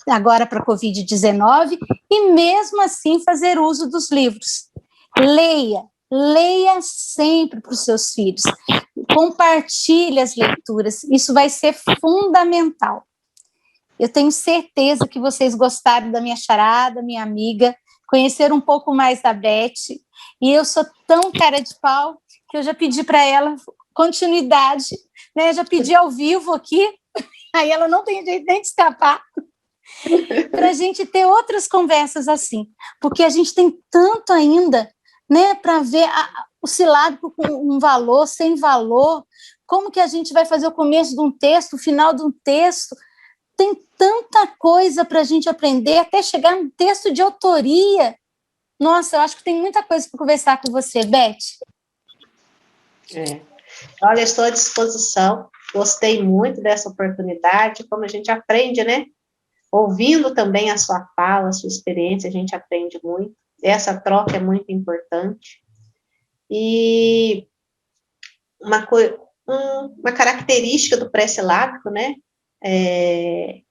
Agora para a Covid-19, e mesmo assim fazer uso dos livros. Leia sempre para os seus filhos. Compartilhe as leituras. Isso vai ser fundamental. Eu tenho certeza que vocês gostaram da minha charada, minha amiga, conheceram um pouco mais da Beth, e eu sou tão cara de pau que eu já pedi para ela continuidade, né? Já pedi ao vivo aqui, aí ela não tem jeito nem de escapar, para a gente ter outras conversas assim, porque a gente tem tanto ainda, né, para ver o silábico com um valor, sem valor, como que a gente vai fazer o começo de um texto, o final de um texto. Tem tanta coisa para a gente aprender, até chegar no texto de autoria. Nossa, eu acho que tem muita coisa para conversar com você, Beth. Olha, estou à disposição. Gostei muito dessa oportunidade, como a gente aprende, né? Ouvindo também a sua fala, a sua experiência, a gente aprende muito. Essa troca é muito importante. E uma característica do pré-silábico, né?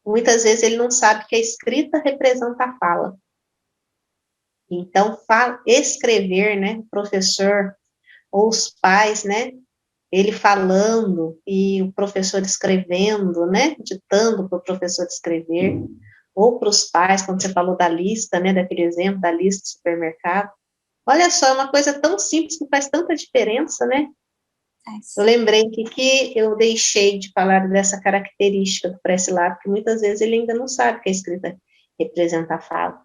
muitas vezes ele não sabe que a escrita representa a fala. Então, escrever, né, o professor ou os pais, né, ele falando e o professor escrevendo, né, ditando para o professor escrever, ou para os pais, quando você falou da lista, né, daquele exemplo da lista do supermercado. Olha só, é uma coisa tão simples que faz tanta diferença, né? Eu lembrei que eu deixei de falar dessa característica do pré-silábico, porque muitas vezes ele ainda não sabe que a escrita representa a fala.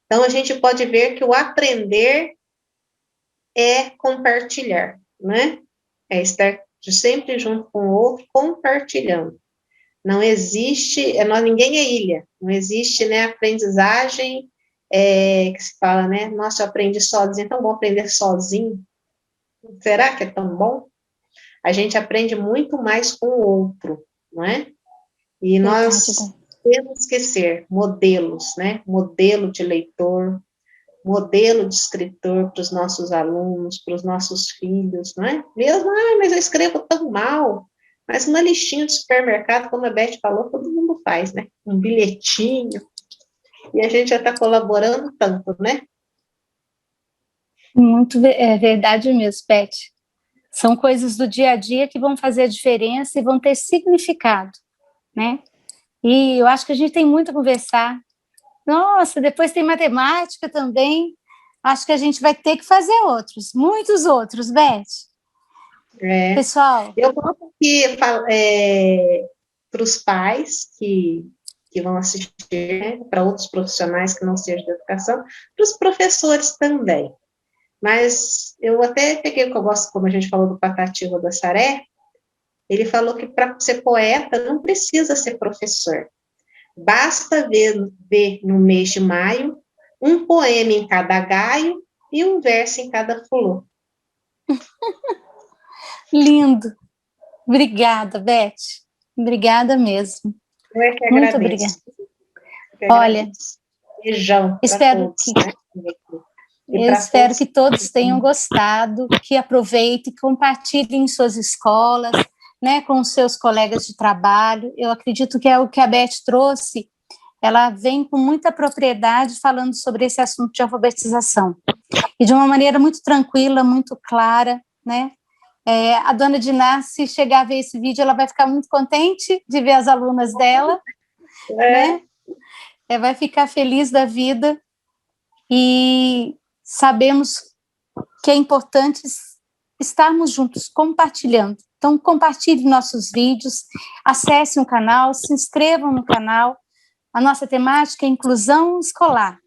Então, a gente pode ver que o aprender é compartilhar, né? É estar sempre junto com o outro, compartilhando. Não existe, ninguém é ilha, não existe, né, aprendizagem que se fala, né, nossa, eu aprendi sozinho, é tão bom aprender sozinho. Será que é tão bom? A gente aprende muito mais com o outro, não é? E nós temos que ser modelos, né? Modelo de leitor, modelo de escritor para os nossos alunos, para os nossos filhos, não é? Mesmo, mas eu escrevo tão mal. Mas uma listinha de supermercado, como a Beth falou, todo mundo faz, né? Um bilhetinho. E a gente já está colaborando tanto, né? Muito verdade mesmo, Beth. São coisas do dia a dia que vão fazer a diferença e vão ter significado, né? E eu acho que a gente tem muito a conversar. Nossa, depois tem matemática também. Acho que a gente vai ter que fazer outros, muitos outros, Beth. Pessoal. Eu gosto que para os pais que vão assistir, né, para outros profissionais que não sejam da educação, para os professores também. Mas eu até peguei o que eu gosto, como a gente falou do Patativa do Assaré, ele falou que para ser poeta não precisa ser professor. Basta ver no mês de maio um poema em cada gaio e um verso em cada fulô. Lindo. Obrigada, Beth. Obrigada mesmo. Eu é que agradeço. Muito obrigada. Olha, beijão espero todos, que... né? Eu espero que todos tenham gostado, que aproveitem, compartilhem em suas escolas, né, com os seus colegas de trabalho. Eu acredito que é o que a Beth trouxe, ela vem com muita propriedade falando sobre esse assunto de alfabetização. E de uma maneira muito tranquila, muito clara, né? A dona Diná, se chegar a ver esse vídeo, ela vai ficar muito contente de ver as alunas dela, né? Vai ficar feliz da vida. E sabemos que é importante estarmos juntos, compartilhando. Então, compartilhe nossos vídeos, acessem o canal, se inscrevam no canal. A nossa temática é inclusão escolar.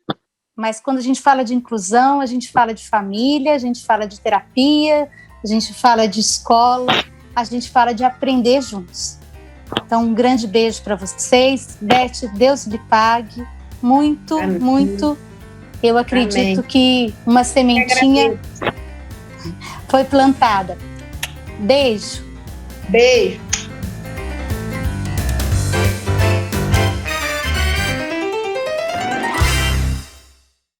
Mas quando a gente fala de inclusão, a gente fala de família, a gente fala de terapia, a gente fala de escola, a gente fala de aprender juntos. Então, um grande beijo para vocês. Beth, Deus lhe pague. Muito, Amém. Muito. Eu acredito Amém. Que uma sementinha foi plantada. Beijo. Beijo.